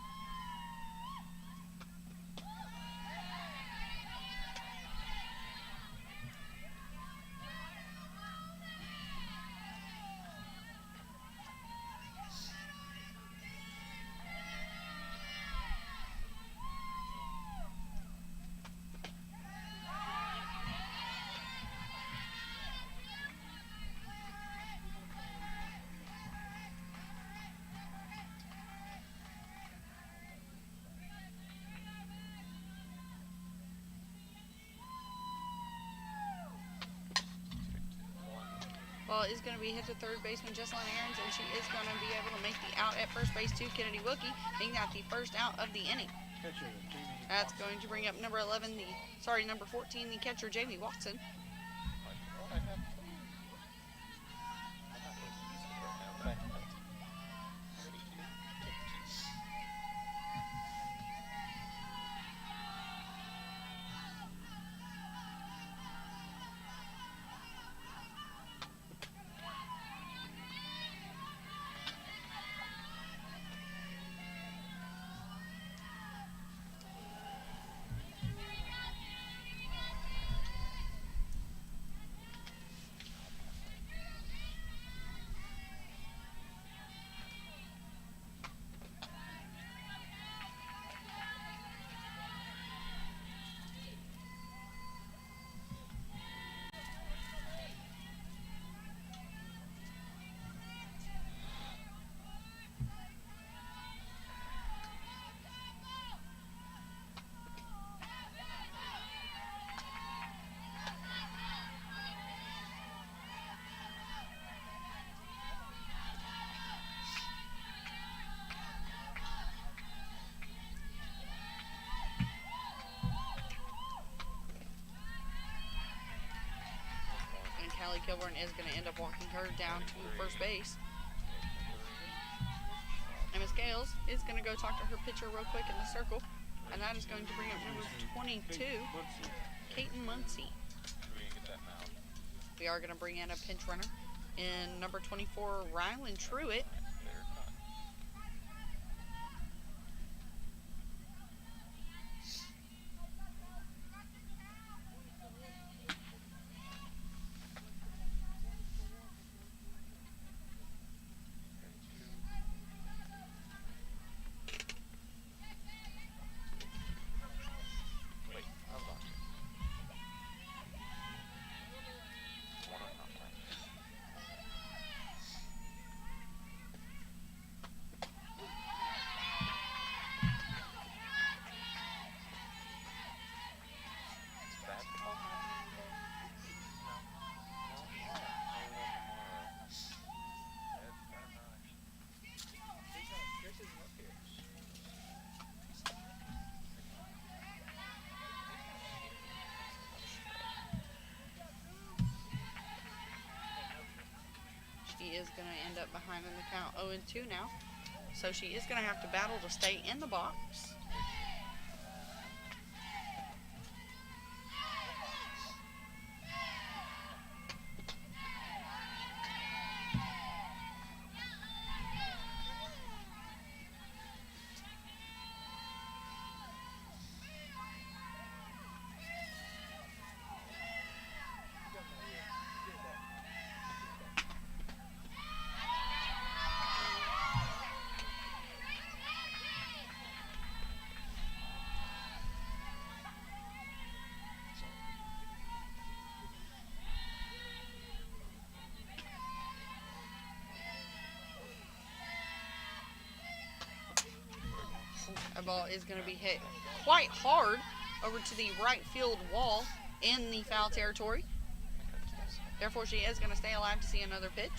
Ball is going to be hit to third baseman Jessalyn Aarons, and she is going to be able to make the out at first base to Kennedy Wilkie, making that the first out of the inning. That's going to bring up number 14, the catcher Jamie Watson. Callie Kilburn is going to end up walking her down to first base. Emma Scales is going to go talk to her pitcher real quick in the circle, and that is going to bring up number 22, Kaiten Muncie. We are going to bring in a pinch runner in number 24, Rylan Truitt. She is going to end up behind in the count 0-2 now. So she is going to have to battle to stay in the box. That ball is going to be hit quite hard over to the right field wall in the foul territory. Therefore, she is going to stay alive to see another pitch.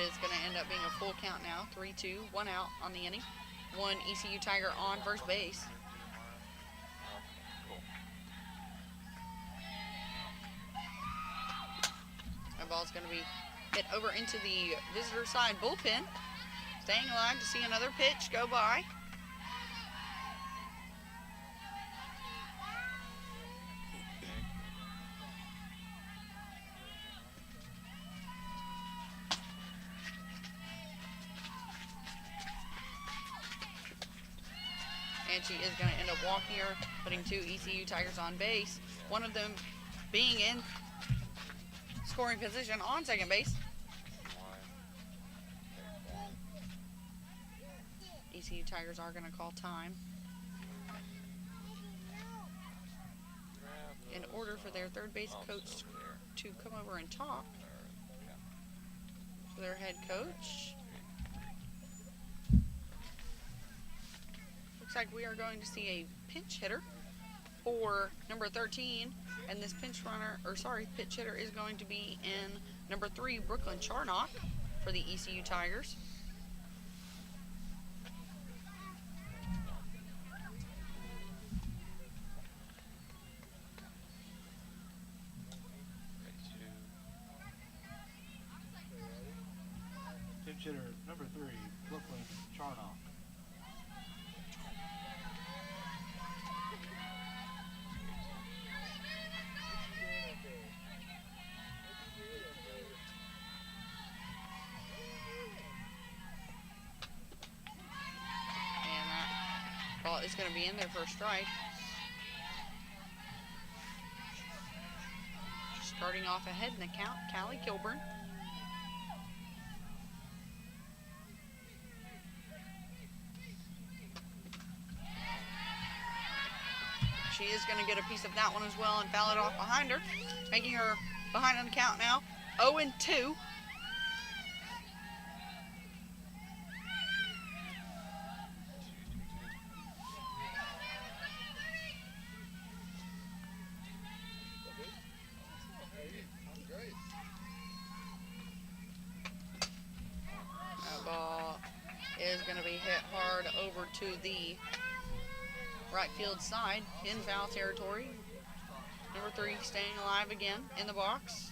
is going to end up being a full count now. 3-2, 1 out on the inning. 1 ECU Tiger on first base. That ball's going to be hit over into the visitor side bullpen. Staying alive to see another pitch go by. And she is going to end up walking her, putting 2 ECU Tigers on base. One of them being in scoring position on second base. ECU Tigers are going to call time in order for their third base coach to come over and talk to their head coach. Looks like we are going to see a pinch hitter for number 13, and this pinch hitter is going to be in number 3, Brooklyn Charnock for the ECU Tigers. Pinch hitter number 3, Brooklyn Charnock. Ball is going to be in there for a strike. Starting off ahead in the count, Callie Kilburn. She is going to get a piece of that one as well and foul it off behind her, making her behind on the count now. 0-2. Is going to be hit hard over to the right field side in foul territory. Number 3 staying alive again in the box.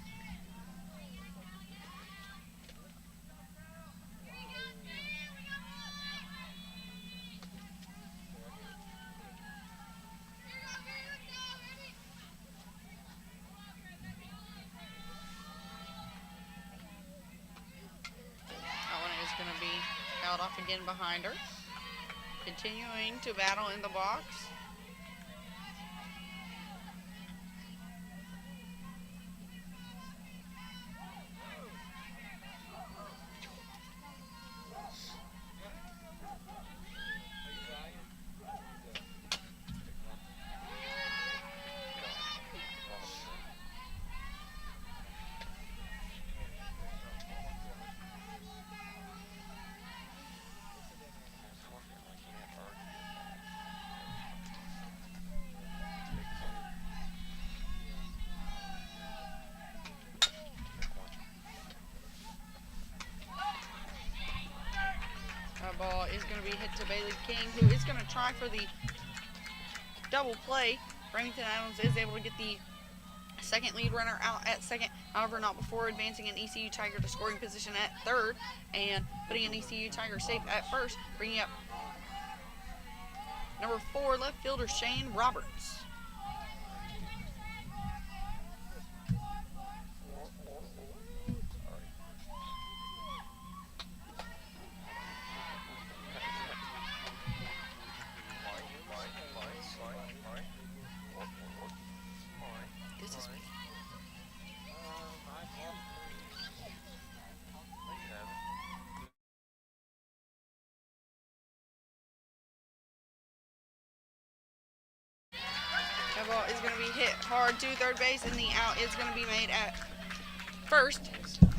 That one is going to be fouled off again behind her. Continuing to battle in the box. Ball is going to be hit to Bailey King, who is going to try for the double play. Remington Adams is able to get the second lead runner out at second, however not before advancing an ECU Tiger to scoring position at third and putting an ECU Tiger safe at first, bringing up number 4 left fielder Shane Roberts. That ball is going to be hit hard to third base, and the out is going to be made at first,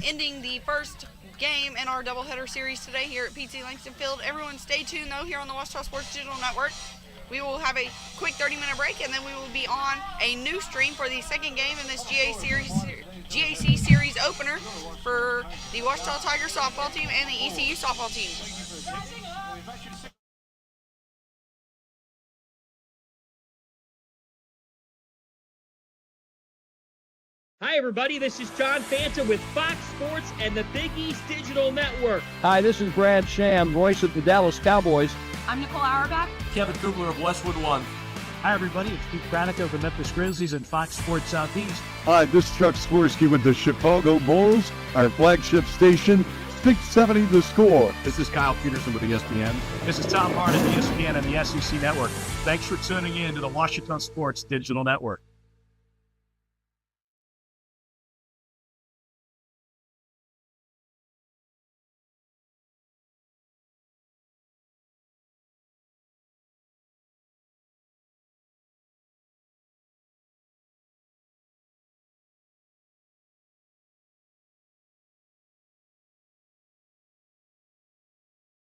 ending the first game in our doubleheader series today here at PC Langston Field. Everyone stay tuned, though, here on the Ouachita Sports Digital Network. We will have a quick 30-minute break, and then we will be on a new stream for the second game in this GAC Series Opener for the Ouachita Tigers softball team and the ECU softball team. Hi, everybody. This is John Fanta with Fox Sports and the Big East Digital Network. Hi, this is Brad Sham, voice of the Dallas Cowboys. I'm Nicole Auerbach. Kevin Kugler of Westwood One. Hi, everybody. It's Pete Craddock of the Memphis Grizzlies and Fox Sports Southeast. Hi, this is Chuck Swirsky with the Chicago Bulls, our flagship station, 670 The Score. This is Kyle Peterson with ESPN. This is Tom Hart of ESPN and the SEC Network. Thanks for tuning in to the Washington Sports Digital Network.